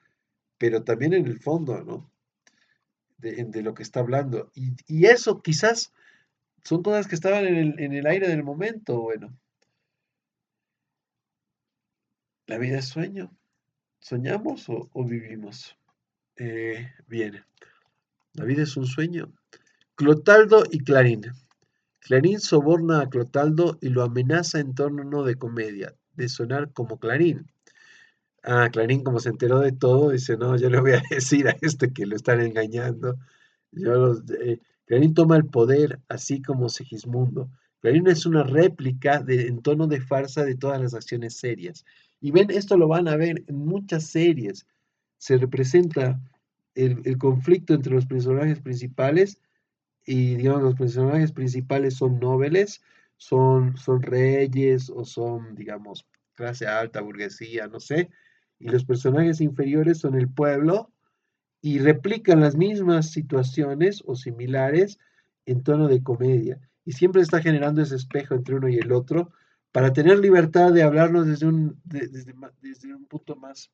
pero también en el fondo, ¿no? De lo que está hablando. Y eso quizás son cosas que estaban en el aire del momento. Bueno, la vida es sueño. ¿Soñamos o vivimos? Bien, la vida es un sueño. Clotaldo y Clarín. Clarín soborna a Clotaldo y lo amenaza en tono de comedia, de sonar como Clarín. Ah, Clarín, como se enteró de todo, dice, no, yo le voy a decir a este que lo están engañando. Clarín toma el poder, así como Segismundo. Clarín es una réplica en tono de farsa de todas las acciones serias. Y ven, esto lo van a ver en muchas series. Se representa el conflicto entre los personajes principales y, digamos, los personajes principales son nobles, son reyes o son, digamos, clase alta, burguesía, no sé. Y los personajes inferiores son el pueblo y replican las mismas situaciones o similares en tono de comedia. Y siempre está generando ese espejo entre uno y el otro para tener libertad de hablarnos desde un punto más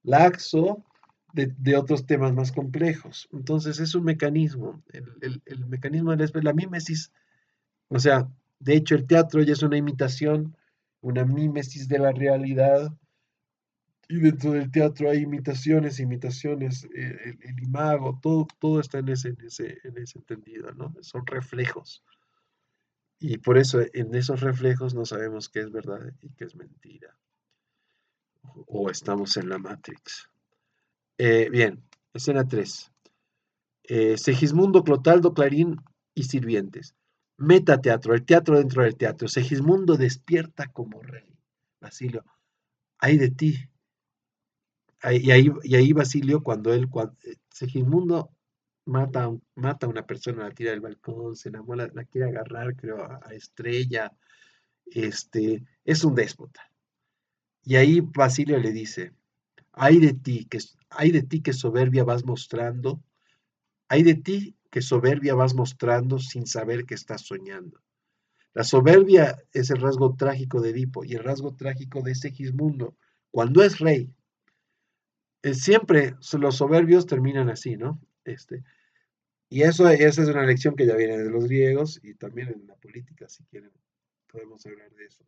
laxo de otros temas más complejos. Entonces es un mecanismo, el mecanismo de la mímesis, o sea, de hecho el teatro ya es una imitación, una mímesis de la realidad. Y dentro del teatro hay imitaciones, el imago, todo está en ese entendido, ¿no? Son reflejos. Y por eso en esos reflejos no sabemos qué es verdad y qué es mentira. O estamos en la Matrix. Bien, escena 3. Segismundo, Clotaldo, Clarín y sirvientes. Metateatro, el teatro dentro del teatro. Segismundo despierta como rey. Basilio, ay de ti. Y ahí Basilio, Segismundo mata a una persona, la tira del balcón, se enamora, la quiere agarrar, creo, a Estrella, es un déspota. Y ahí Basilio le dice, ay de ti que soberbia vas mostrando, ay de ti que soberbia vas mostrando sin saber que estás soñando. La soberbia es el rasgo trágico de Edipo y el rasgo trágico de Segismundo. Cuando es rey, siempre los soberbios terminan así, ¿no? Y esa es una lección que ya viene de los griegos y también en la política, si quieren, podemos hablar de eso.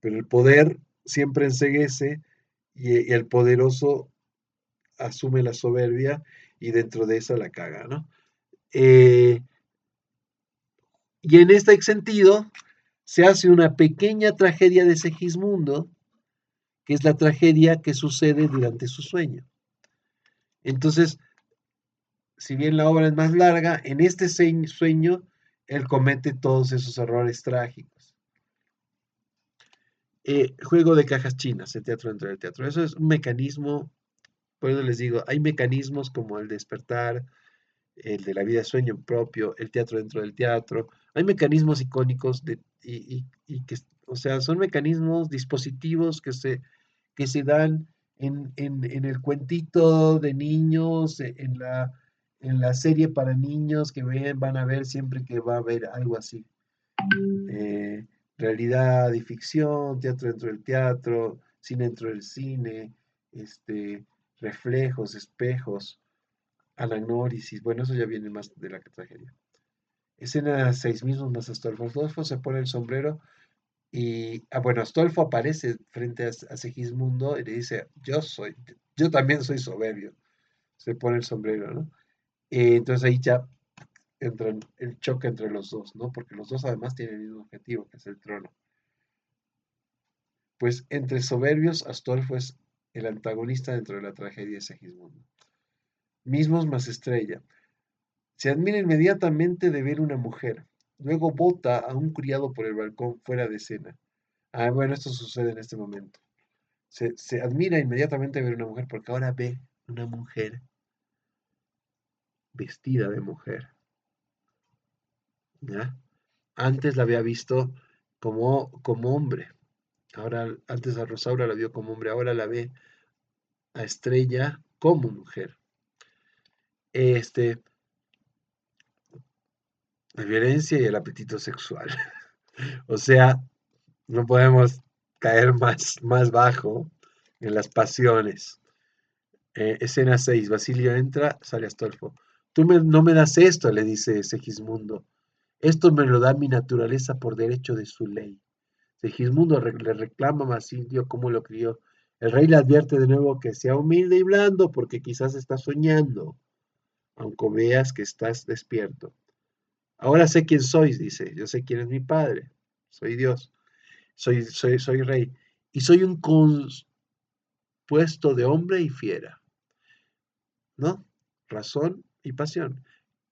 Pero el poder siempre enceguece y el poderoso asume la soberbia y dentro de esa la caga, ¿no? Y en este sentido, se hace una pequeña tragedia de Segismundo, que es la tragedia que sucede durante su sueño. Entonces, si bien la obra es más larga, en este sueño él comete todos esos errores trágicos. Juego de cajas chinas, el teatro dentro del teatro. Eso es un mecanismo, por eso les digo, hay mecanismos como el despertar, el de la vida de sueño propio, el teatro dentro del teatro. Hay mecanismos icónicos y que, o sea, son mecanismos, dispositivos que se dan en el cuentito de niños, en la serie para niños que van a ver siempre que va a haber algo así. Eh, realidad y ficción, teatro dentro del teatro, cine dentro del cine, este, reflejos, espejos, anagnórisis. Bueno, eso ya viene más de la tragedia. Escena 6 mismos más Astolfo. Astolfo se pone el sombrero y, bueno, Astolfo aparece frente a Segismundo y le dice, yo también soy soberbio. Se pone el sombrero, ¿no? Entonces ahí ya entra el choque entre los dos, ¿no? Porque los dos además tienen el mismo objetivo, que es el trono. Pues entre soberbios, Astolfo es el antagonista dentro de la tragedia de Segismundo. Mismos más estrella. Se admira inmediatamente de ver una mujer. Luego bota a un criado por el balcón fuera de escena. Ah, bueno, esto sucede en este momento. Se admira inmediatamente de ver una mujer porque ahora ve una mujer vestida de mujer. ¿Ya? Antes la había visto como hombre. Ahora, antes a Rosaura la vio como hombre, ahora la ve a Estrella como mujer. Este, la violencia y el apetito sexual. O sea, no podemos caer más bajo en las pasiones. Escena 6. Basilio entra, sale Astolfo. No me das esto, le dice Segismundo. Esto me lo da mi naturaleza por derecho de su ley. Segismundo le reclama a Basilio cómo lo crió. El rey le advierte de nuevo que sea humilde y blando porque quizás está soñando, aunque veas que estás despierto. Ahora sé quién sois, dice. Yo sé quién es mi padre. Soy Dios. Soy rey. Y soy un compuesto de hombre y fiera, ¿no? Razón y pasión.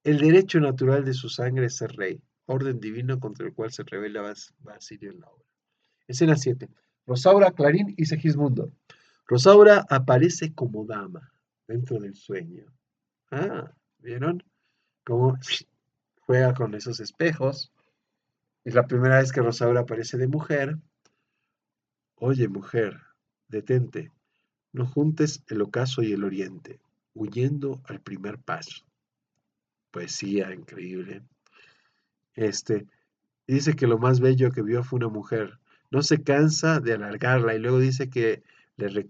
El derecho natural de su sangre es ser rey, orden divino contra el cual se revela Basilio en la obra. Escena 7. Rosaura, Clarín y Segismundo. Rosaura aparece como dama dentro del sueño. Ah, ¿vieron? Cómo juega con esos espejos. Es la primera vez que Rosaura aparece de mujer. Oye, mujer, detente. No juntes el ocaso y el oriente, huyendo al primer paso. Poesía increíble. Este, dice que lo más bello que vio fue una mujer. No se cansa de alargarla y luego dice que le,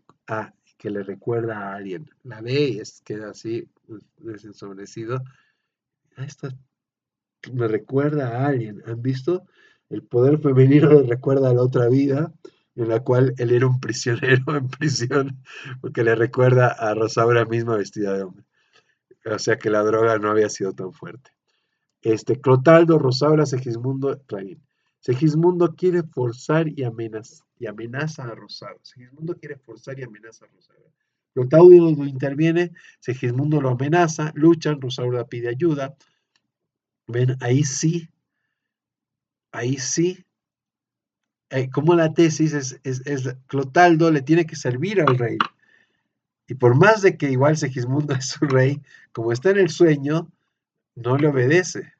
que le recuerda a alguien. La ve y queda así, ensombrecido. Ah, esta me recuerda a alguien. ¿Han visto? El poder femenino le recuerda a la otra vida en la cual él era un prisionero en prisión, porque le recuerda a Rosaura misma vestida de hombre. O sea que la droga no había sido tan fuerte. Clotaldo, Rosaura, Segismundo, Clarín. Segismundo quiere forzar y amenaza a Rosaura. Segismundo quiere forzar y amenaza a Rosaura. Clotaldo interviene, Segismundo lo amenaza, luchan, Rosaura pide ayuda. Ven, ahí sí, como la tesis es Clotaldo le tiene que servir al rey. Y por más de que igual Segismundo es su rey, como está en el sueño, no le obedece.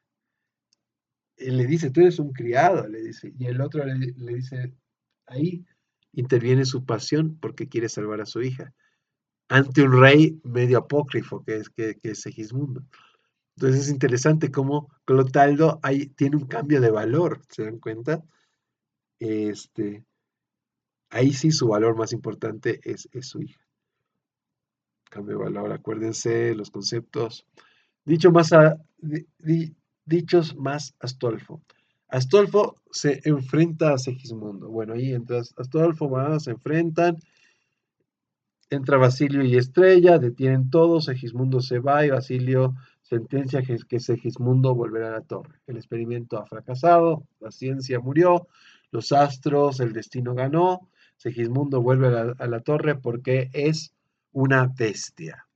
Él le dice, tú eres un criado, le dice. Y el otro le dice, ahí interviene su pasión porque quiere salvar a su hija. Ante un rey medio apócrifo que es Segismundo. Entonces es interesante cómo Clotaldo ahí tiene un cambio de valor, ¿se dan cuenta? Este, ahí sí su valor más importante es su hija. Cambio de valor, acuérdense los conceptos. Dicho más dichos más Astolfo. Astolfo se enfrenta a Segismundo. Bueno, ahí entonces Astolfo va, se enfrentan. Entra Basilio y Estrella, detienen todo, Segismundo se va y Basilio sentencia que Segismundo volverá a la torre. El experimento ha fracasado, la ciencia murió, los astros, el destino ganó, Segismundo vuelve a la torre porque es una bestia.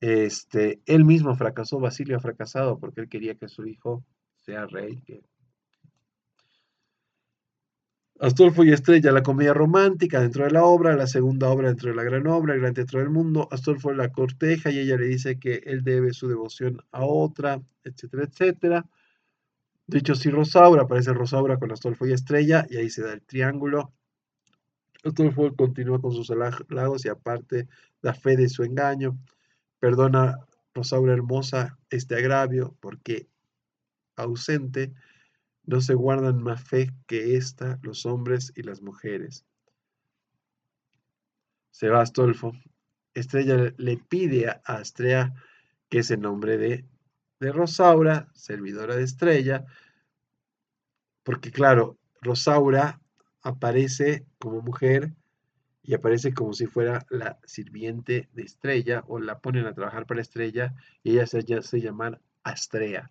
Él mismo fracasó, Basilio ha fracasado porque él quería que su hijo sea rey. Astolfo y Estrella, la comedia romántica dentro de la obra, la segunda obra dentro de la gran obra, el gran teatro del mundo. Astolfo la corteja y ella le dice que él debe su devoción a otra, etcétera, etcétera. Dicho así, Rosaura, aparece Rosaura con Astolfo y Estrella y ahí se da el triángulo. Astolfo continúa con sus halagos y aparte da fe de su engaño. Perdona, Rosaura hermosa, este agravio porque ausente no se guardan más fe que esta los hombres y las mujeres. Se va Astolfo. Estrella le pide a Astrea que es el nombre de Rosaura, servidora de Estrella, porque claro, Rosaura aparece como mujer y aparece como si fuera la sirviente de Estrella o la ponen a trabajar para Estrella y ella se hace llamar Astrea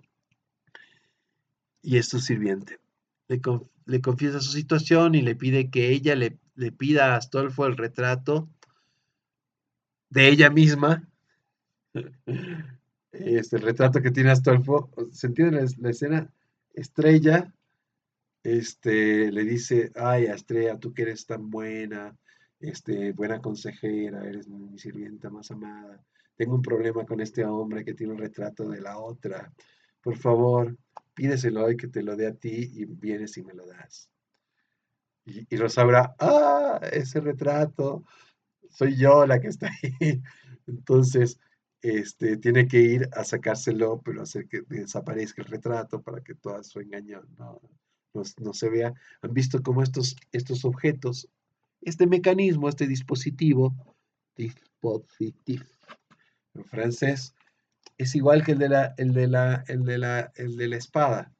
y es su sirviente. Le confiesa su situación y le pide que ella le pida a Astolfo el retrato de ella misma. El retrato que tiene Astolfo, ¿se entiende la escena? Estrella, le dice, ay, Estrella, tú que eres tan buena, buena consejera, eres mi sirvienta más amada. Tengo un problema con este hombre que tiene un retrato de la otra. Por favor, pídeselo hoy que te lo dé a ti y vienes y me lo das. Y Rosaura, ese retrato, soy yo la que está ahí. Entonces, tiene que ir a sacárselo, pero hacer que desaparezca el retrato para que todo su engaño no se vea. Han visto cómo estos objetos, este mecanismo, este dispositif en francés, es igual que el de la espada.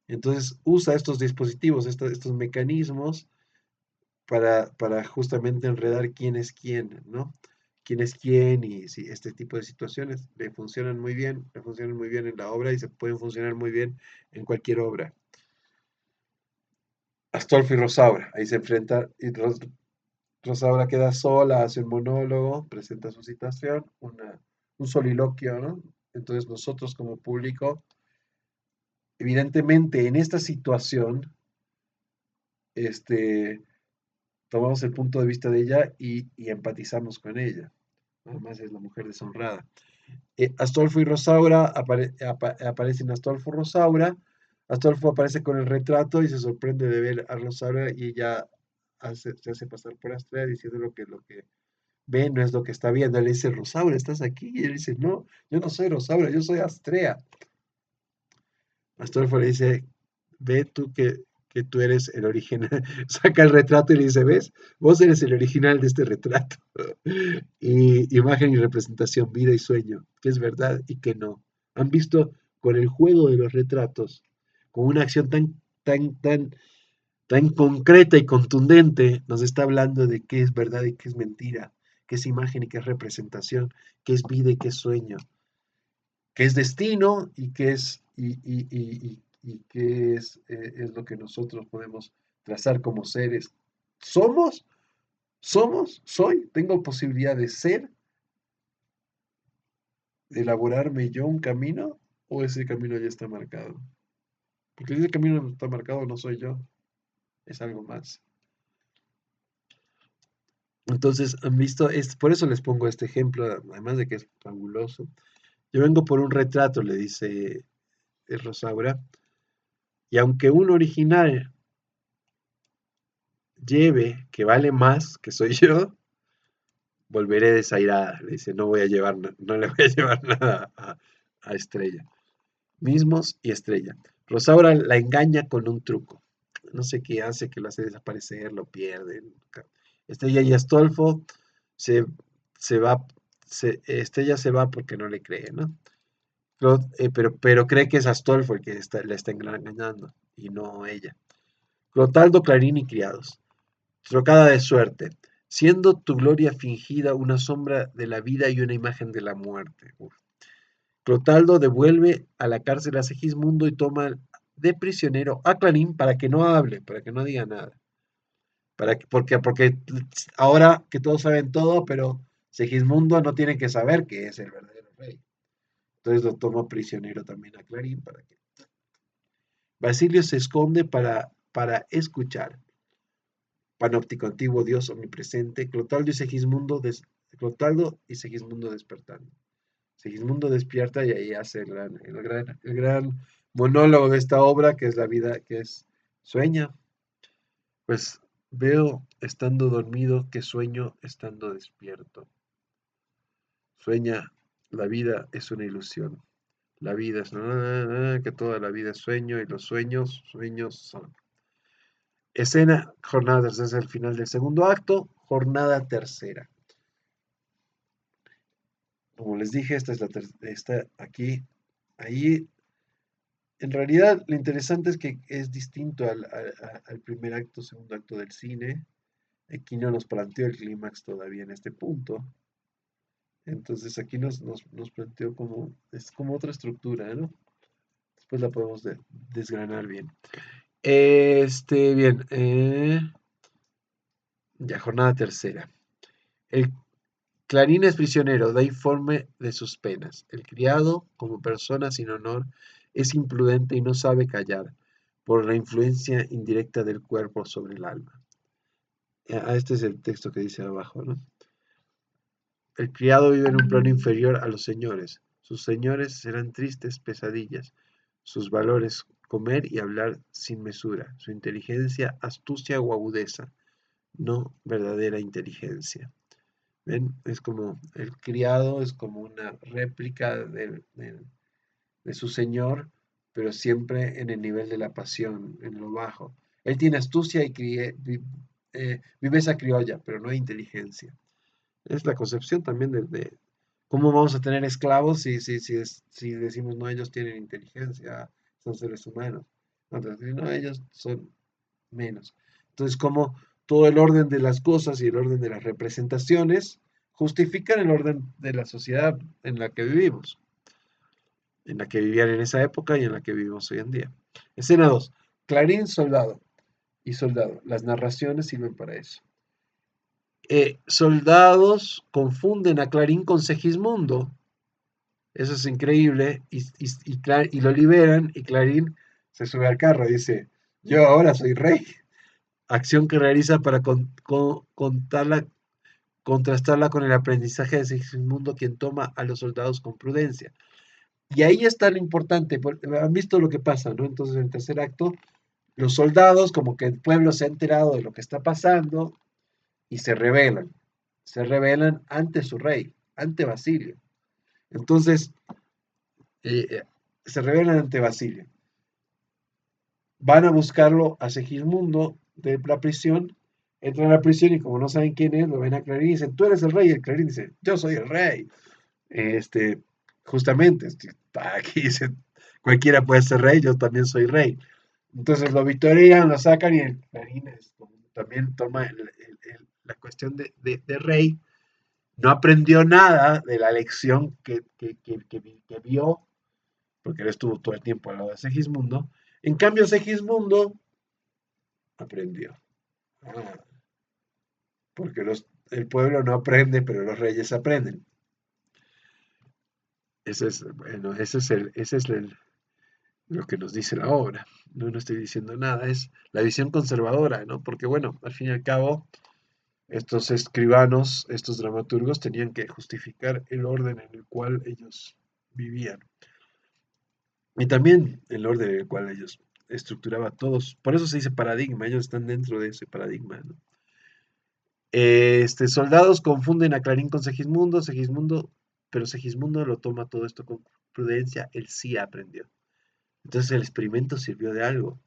Entonces usa estos dispositivos, estos mecanismos para justamente enredar quién es quién, ¿no? Quién es quién y si este tipo de situaciones le funcionan muy bien en la obra y se pueden funcionar muy bien en cualquier obra. Astolfo y Rosaura, ahí se enfrentan y Rosaura queda sola, hace un monólogo, presenta su situación, un soliloquio, ¿no? Entonces nosotros como público, evidentemente en esta situación, este, tomamos el punto de vista de ella y empatizamos con ella. Además es la mujer deshonrada. Astolfo y Rosaura, aparecen Astolfo y Rosaura. Astolfo aparece con el retrato y se sorprende de ver a Rosaura y ella se hace pasar por Astrea diciendo lo que ve no es lo que está viendo. Él le dice, Rosaura, ¿estás aquí? Y él dice, no, yo no soy Rosaura, yo soy Astrea. Astolfo le dice, ve tú que tú eres el original. Saca el retrato y le dice, ¿ves? Vos eres el original de este retrato. Y imagen y representación, vida y sueño, que es verdad y que no. Han visto con el juego de los retratos, con una acción tan concreta y contundente, nos está hablando de qué es verdad y qué es mentira, qué es imagen y qué es representación, qué es vida y qué es sueño, qué es destino y qué y qué es lo que nosotros podemos trazar como seres. ¿Somos? ¿Soy? ¿Tengo posibilidad de ser, de elaborarme yo un camino o ese camino ya está marcado? Porque si ese camino no está marcado, no soy yo, es algo más. Entonces, han visto, por eso les pongo este ejemplo, además de que es fabuloso. Yo vengo por un retrato, le dice Rosaura, y aunque un original lleve que vale más que soy yo, volveré desairada. Le dice, no voy a llevar, no le voy a llevar nada a Estrella. Mismos y Estrella. Rosaura la engaña con un truco. No sé qué hace, que lo hace desaparecer, lo pierden. Estrella y Astolfo se, se va, Estrella se va porque no le cree, ¿no? Pero cree que es Astolfo el que la está engañando y no ella. Clotaldo, Clarín y criados. Trocada de suerte. siendo tu gloria fingida una sombra de la vida y una imagen de la muerte. Uf. Clotaldo devuelve a la cárcel a Segismundo y toma de prisionero a Clarín para que no hable, para que no diga nada. Porque ahora que todos saben todo, pero Segismundo no tiene que saber que es el verdadero rey. Entonces lo toma prisionero también a Clarín para que. Basilio se esconde para escuchar. Panóptico antiguo, Dios omnipresente, Clotaldo y Segismundo despertando. Segismundo despierta y ahí hace el gran monólogo de esta obra que es la vida, que es sueña. Pues veo estando dormido que sueño estando despierto. Sueña, la vida es una ilusión. La vida es que toda la vida es sueño y los sueños son. Escena, jornada tercera, es el final del segundo acto, jornada tercera. Como les dije, esta es esta aquí, ahí. En realidad, lo interesante es que es distinto al primer acto, segundo acto del cine. Aquí no nos planteó el clímax todavía en este punto. Entonces aquí nos planteó como, es como otra estructura, ¿no? Después la podemos desgranar bien. Bien, ya jornada tercera. El Clarín es prisionero, da informe de sus penas. El criado, como persona sin honor, es imprudente y no sabe callar, por la influencia indirecta del cuerpo sobre el alma. Este es el texto que dice abajo, ¿no? El criado vive en un plano inferior a los señores. Sus señores serán tristes pesadillas. Sus valores, comer y hablar sin mesura. Su inteligencia, astucia o agudeza, no verdadera inteligencia. ¿Ven? Es como el criado, es como una réplica de su señor, pero siempre en el nivel de la pasión, en lo bajo. Él tiene astucia y viveza criolla, pero no inteligencia. Es la concepción también de cómo vamos a tener esclavos si decimos no, ellos tienen inteligencia, son seres humanos. No, ellos son menos. Entonces, como todo el orden de las cosas y el orden de las representaciones justifican el orden de la sociedad en la que vivimos, en la que vivían en esa época y en la que vivimos hoy en día. Escena 2. Clarín, soldado y soldado. Las narraciones sirven para eso. Soldados confunden a Clarín con Segismundo. Eso es increíble. Y lo liberan y Clarín se sube al carro y dice, yo ahora soy rey. Acción que realiza para contrastarla con el aprendizaje de Segismundo, quien toma a los soldados con prudencia. Y ahí está lo importante, han visto lo que pasa, ¿no? Entonces, en el tercer acto, los soldados, como que el pueblo se ha enterado de lo que está pasando y se rebelan ante su rey, ante Basilio. Entonces, eh, eh, se rebelan ante Basilio. Van a buscarlo a Segismundo de la prisión, entran a la prisión y como no saben quién es, lo ven a Clarín y dicen, tú eres el rey, y el Clarín dice, yo soy el rey. Este, justamente, aquí dice, cualquiera puede ser rey, yo también soy rey. Entonces lo victorian, lo sacan y el Clarín también toma la cuestión de rey. No aprendió nada de la lección que vio, porque él estuvo todo el tiempo al lado de Segismundo. En cambio, Segismundo aprendió. Ah, porque el pueblo no aprende, pero los reyes aprenden. Bueno, lo que nos dice la obra. No estoy diciendo nada, es la visión conservadora, ¿no? Porque bueno, al fin y al cabo, estos escribanos, estos dramaturgos tenían que justificar el orden en el cual ellos vivían. Y también el orden en el cual ellos estructuraban todos. Por eso se dice paradigma, ellos están dentro de ese paradigma, ¿no? Soldados confunden a Clarín con pero Segismundo lo toma todo esto con prudencia, él sí aprendió. Entonces el experimento sirvió de algo.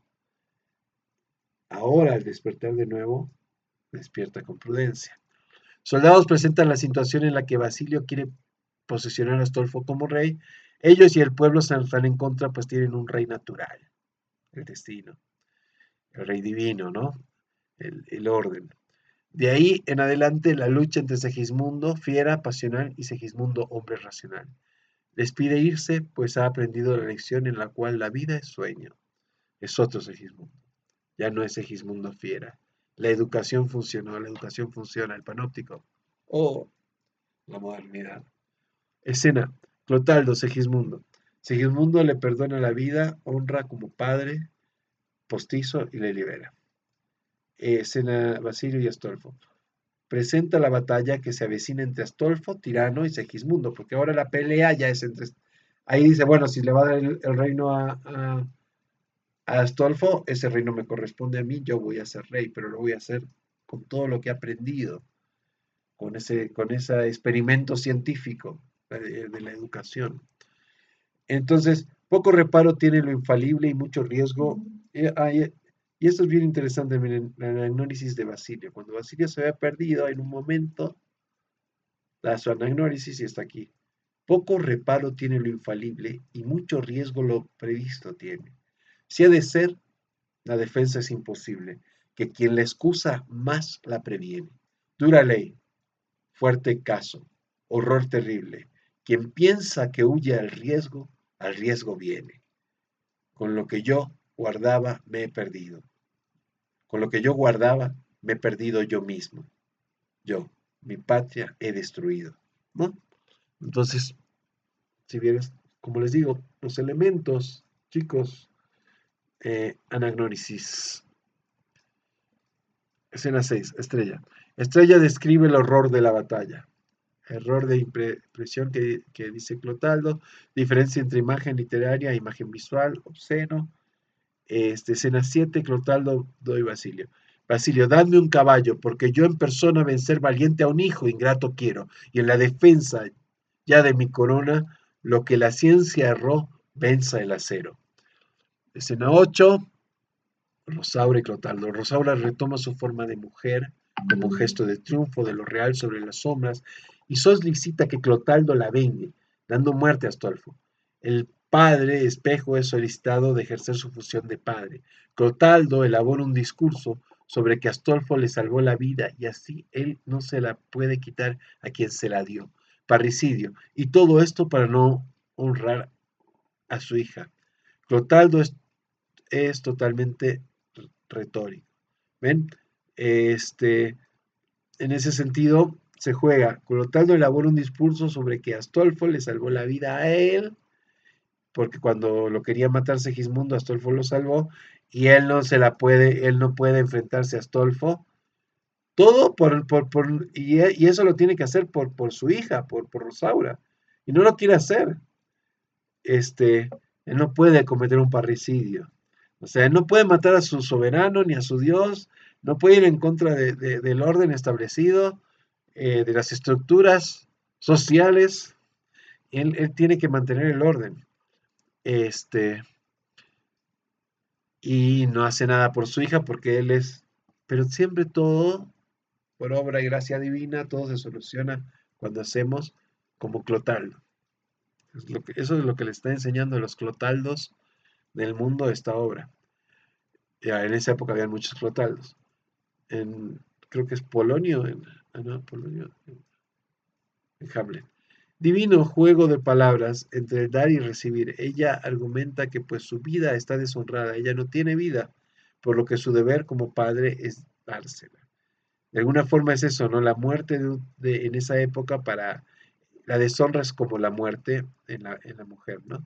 Ahora al despertar de nuevo, despierta con prudencia. Soldados presentan la situación en la que Basilio quiere posesionar a Astolfo como rey. Ellos y el pueblo se están en contra, pues tienen un rey natural, el destino, el rey divino, ¿no? El orden. De ahí en adelante la lucha entre Segismundo, fiera, pasional, y Segismundo, hombre racional. Les pide irse, pues ha aprendido la lección en la cual la vida es sueño. Es otro Segismundo. Ya no es Segismundo fiera. La educación funcionó, la educación funciona, el panóptico. O la modernidad. Escena. Clotaldo, Segismundo. Segismundo le perdona la vida, honra como padre, postizo y le libera. Escena. Basilio y Astolfo. Presenta la batalla que se avecina entre Astolfo, tirano y Segismundo, porque ahora la pelea ya es entre... Ahí dice, bueno, si le va a dar el reino a Astolfo, ese reino me corresponde a mí, yo voy a ser rey, pero lo voy a hacer con todo lo que he aprendido, con ese experimento científico de la educación. Entonces, poco reparo tiene lo infalible y mucho riesgo. Y esto es bien interesante, miren, el análisis de Basilio. Cuando Basilio se había perdido en un momento, da su análisis y está aquí. Poco reparo tiene lo infalible y mucho riesgo lo previsto tiene. Si ha de ser, la defensa es imposible, que quien la excusa más la previene. Dura ley, fuerte caso, horror terrible. Quien piensa que huye al riesgo viene. Con lo que yo guardaba me he perdido. Con lo que yo guardaba me he perdido yo mismo. Yo, mi patria, he destruido. ¿No? Entonces, si vienes, como les digo, los elementos, chicos, anagnórisis. Escena 6, Estrella. Estrella describe el horror de la batalla. Error de impresión que dice Clotaldo. Diferencia entre imagen literaria e imagen visual, obsceno. Escena 7, Clotaldo doy Basilio. Basilio, dadme un caballo, porque yo en persona vencer valiente a un hijo ingrato quiero, y en la defensa ya de mi corona, lo que la ciencia erró, venza el acero. Escena 8, Rosaura y Clotaldo. Rosaura retoma su forma de mujer como un gesto de triunfo de lo real sobre las sombras y solicita que Clotaldo la vengue, dando muerte a Astolfo. El padre espejo es solicitado de ejercer su función de padre. Clotaldo elabora un discurso sobre que Astolfo le salvó la vida y así él no se la puede quitar a quien se la dio. Parricidio. Y todo esto para no honrar a su hija. Clotaldo es totalmente retórico. ¿Ven? Este, en ese sentido, se juega. Clotaldo elabora un discurso sobre que Astolfo le salvó la vida a él, porque cuando lo quería matar Segismundo, Astolfo lo salvó, y él no se la puede, él no puede enfrentarse a Astolfo. Todo y eso lo tiene que hacer por su hija, por Rosaura. Y no lo quiere hacer. Este, él no puede cometer un parricidio. O sea, él no puede matar a su soberano ni a su Dios, no puede ir en contra del orden establecido, de las estructuras sociales. Él tiene que mantener el orden. Este, y no hace nada por su hija porque él es, pero siempre todo, por obra y gracia divina, todo se soluciona cuando hacemos como Clotaldo. Eso es lo que le está enseñando a los Clotaldos del mundo esta obra. Ya, en esa época había muchos Clotaldos. Creo que es Polonio, no, Polonio, en Hamlet. Divino juego de palabras entre el dar y recibir. Ella argumenta que pues su vida está deshonrada, ella no tiene vida, por lo que su deber como padre es dársela. De alguna forma es eso, ¿no? La muerte en esa época para la deshonra es como la muerte en la mujer, ¿no?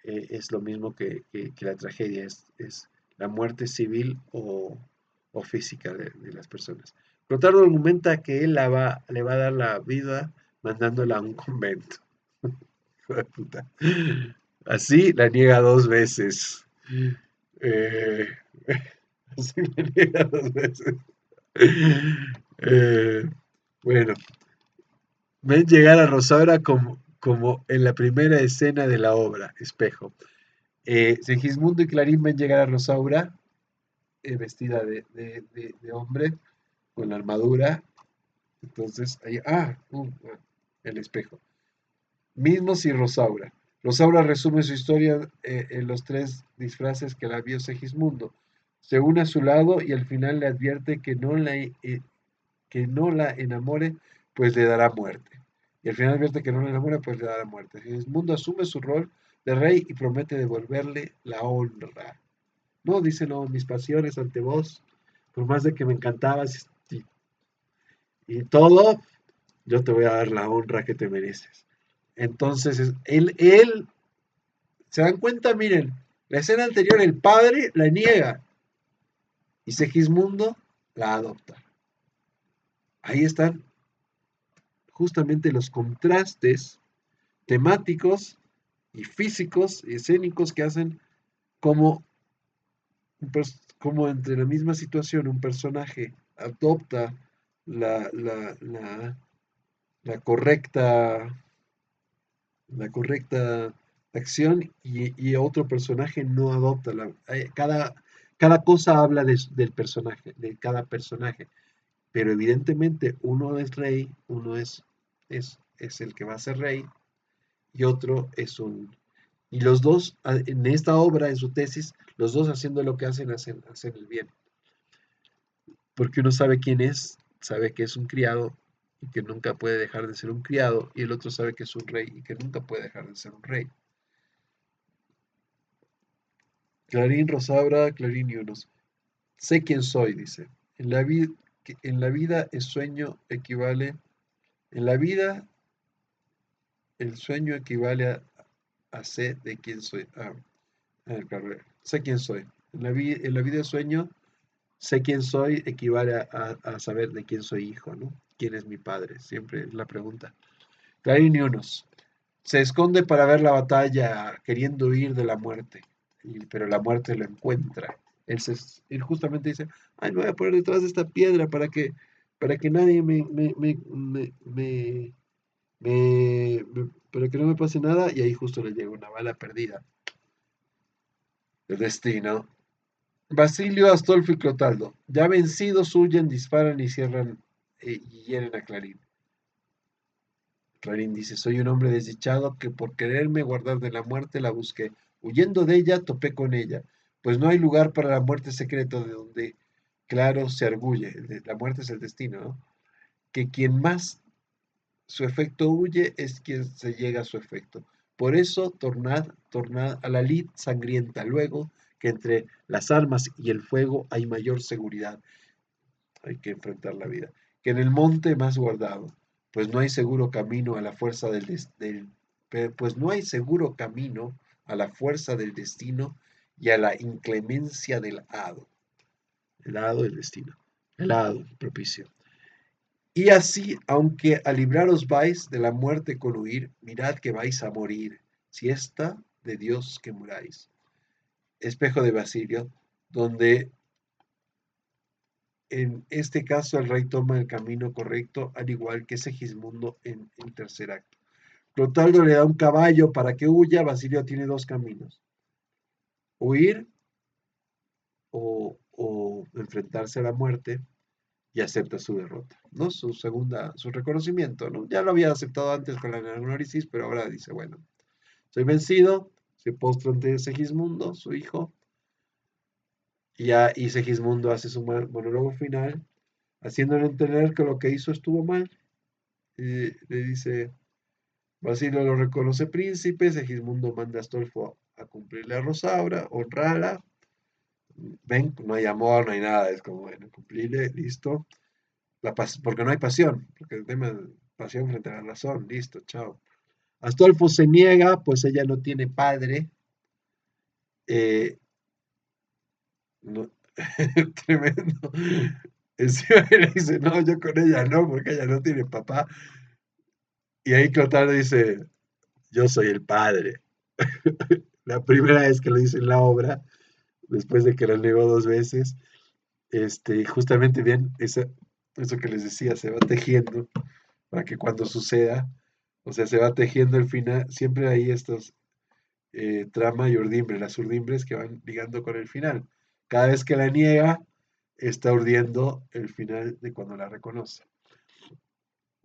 Es lo mismo que la tragedia, es la muerte civil o física de las personas. Clotardo argumenta que él le va a dar la vida mandándola a un convento. Hijo de puta. Así la niega dos veces. Eh, así la niega dos veces. Eh, bueno, ven llegar a Rosaura como en la primera escena de la obra, Espejo. Segismundo y Clarín ven llegar a Rosaura vestida de hombre con la armadura. Entonces, ahí, el espejo. Mismos y Rosaura. Rosaura resume su historia en los tres disfraces que la vio Segismundo. Se une a su lado y al final le advierte que no que no la enamore, pues le dará muerte. Y al final advierte que no la enamora, pues le dará muerte. Sigismundo asume su rol de rey y promete devolverle la honra. No, dice, no, mis pasiones ante vos, por más de que me encantabas y todo, yo te voy a dar la honra que te mereces. Entonces, él, se dan cuenta, miren, la escena anterior, el padre la niega y Segismundo la adopta. Ahí están justamente los contrastes temáticos y físicos y escénicos que hacen como, como entre la misma situación un personaje adopta la, la, la, la correcta, la correcta acción y otro personaje no adopta. Cada cosa habla del personaje, de cada personaje, pero evidentemente uno es rey, uno es el que va a ser rey y otro es un... Y los dos, en esta obra, en su tesis, los dos haciendo lo que hacen, hacen el bien. Porque uno sabe quién es, sabe que es un criado y que nunca puede dejar de ser un criado, y el otro sabe que es un rey y que nunca puede dejar de ser un rey. Clarín Rosaura, Clarín Yunus. Sé quién soy, dice. En la, en la vida el sueño equivale, en la vida el sueño equivale a sé de quién soy. Claro, sé quién soy. En la vida el sueño, sé quién soy equivale a saber de quién soy hijo, ¿no? ¿Quién es mi padre? Siempre es la pregunta. Clarín Yunus. Se esconde para ver la batalla, queriendo huir de la muerte, pero la muerte lo encuentra. Él justamente dice, ay, me voy a poner detrás de esta piedra para que nadie para que no me pase nada, y ahí justo le llega una bala perdida. El destino. Basilio, Astolfo y Clotaldo, ya vencidos, huyen, disparan y cierran y hieren a Clarín. Clarín dice, soy un hombre desdichado que por quererme guardar de la muerte la busqué. Huyendo de ella, topé con ella, pues no hay lugar para la muerte secreta de donde, claro, se arguye. La muerte es el destino, ¿no? Que quien más su efecto huye es quien se llega a su efecto. Por eso, tornad a la lid sangrienta, luego que entre las armas y el fuego hay mayor seguridad. Hay que enfrentar la vida. Que en el monte más guardado, pues no hay seguro camino a la fuerza pues no hay seguro camino a la fuerza del destino y a la inclemencia del hado. El hado del destino. El hado propicio. Y así, aunque a libraros vais de la muerte con huir, mirad que vais a morir, si está de Dios que muráis. Espejo de Basilio, donde en este caso el rey toma el camino correcto, al igual que Segismundo en el tercer acto. Clotaldo le da un caballo para que huya, Basilio tiene dos caminos, huir o enfrentarse a la muerte, y acepta su derrota, ¿no? Su reconocimiento, ¿no? Ya lo había aceptado antes con la anagnórisis, pero ahora dice, bueno, soy vencido, se postra ante Segismundo, su hijo, y Segismundo hace su monólogo final, haciéndole entender que lo que hizo estuvo mal. Le dice, Basilio lo reconoce príncipe, Segismundo manda a Astolfo a cumplirle a Rosaura, honrarla. Ven, no hay amor, no hay nada, es como, bueno, cumplirle, listo. Porque no hay pasión, porque el tema de pasión frente a la razón, listo, chao. Astolfo se niega, pues ella no tiene padre. eh, no- tremendo. Encima le dice, no, yo con ella no, porque ella no tiene papá. Y ahí Clotaldo dice, yo soy el padre. La primera vez que lo dice en la obra, después de que lo negó dos veces, justamente bien, eso que les decía, se va tejiendo para que cuando suceda, o sea, se va tejiendo el final, siempre hay estos trama y urdimbre, las urdimbres que van ligando con el final. Cada vez que la niega, está urdiendo el final de cuando la reconoce.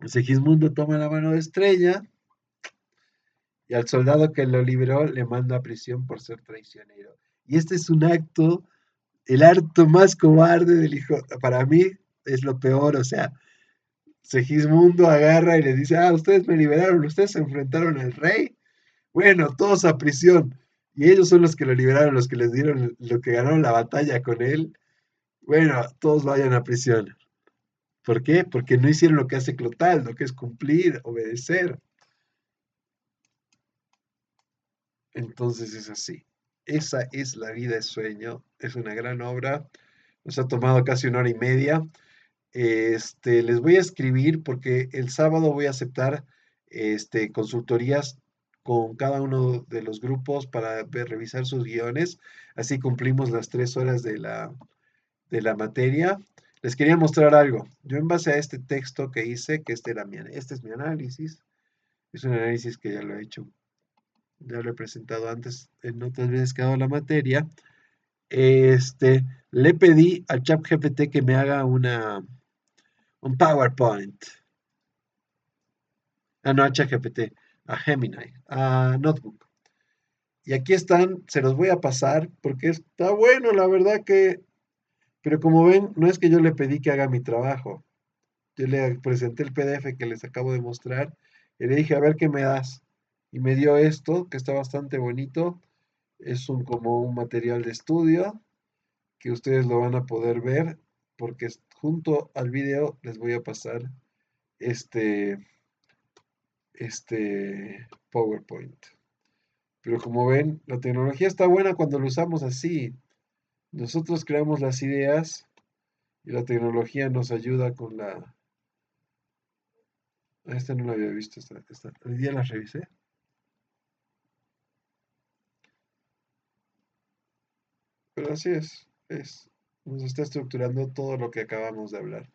Segismundo toma la mano de Estrella y al soldado que lo liberó le manda a prisión por ser traicionero. Y este es un acto, el acto más cobarde del hijo, para mí es lo peor, o sea, Segismundo agarra y le dice, ah, ustedes me liberaron, ustedes se enfrentaron al rey. Bueno, todos a prisión. Y ellos son los que lo liberaron, los que les dieron, lo que ganaron la batalla con él. Bueno, todos vayan a prisión. ¿Por qué? Porque no hicieron lo que hace Clotaldo, que es cumplir, obedecer. Entonces es así. Esa es La vida es sueño. Es una gran obra. Nos ha tomado casi una hora y media. Les voy a escribir porque el sábado voy a aceptar consultorías con cada uno de los grupos para revisar sus guiones. Así cumplimos las 3 horas de la materia. Les quería mostrar algo. Yo en base a este texto que hice, que este es mi análisis, es un análisis que ya lo he hecho, ya lo he presentado antes en otras veces que he dado la materia. Le pedí al ChatGPT que me haga un PowerPoint. No a ChatGPT, a Gemini, a Notebook. Y aquí están, se los voy a pasar porque está bueno, la verdad que, pero como ven, no es que yo le pedí que haga mi trabajo. Yo le presenté el PDF que les acabo de mostrar y le dije, a ver qué me das. Y me dio esto, que está bastante bonito. Es como un material de estudio que ustedes lo van a poder ver porque junto al video les voy a pasar este, este PowerPoint. Pero como ven, la tecnología está buena cuando lo usamos así. Nosotros creamos las ideas y la tecnología nos ayuda con la... Esta no la había visto, hoy día la revisé. Pero así nos está estructurando todo lo que acabamos de hablar.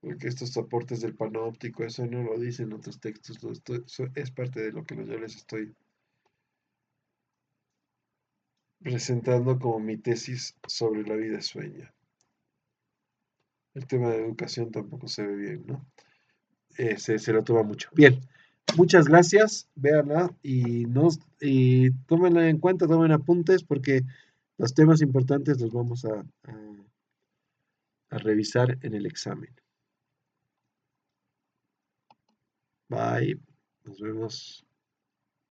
Porque estos soportes del panóptico, eso no lo dicen otros textos, eso es parte de lo que yo les estoy presentando como mi tesis sobre la vida sueña. El tema de educación tampoco se ve bien, ¿no? Se lo toma mucho. Bien, muchas gracias, véanla y tómenla en cuenta, tomen apuntes porque los temas importantes los vamos a revisar en el examen. Bye, nos vemos.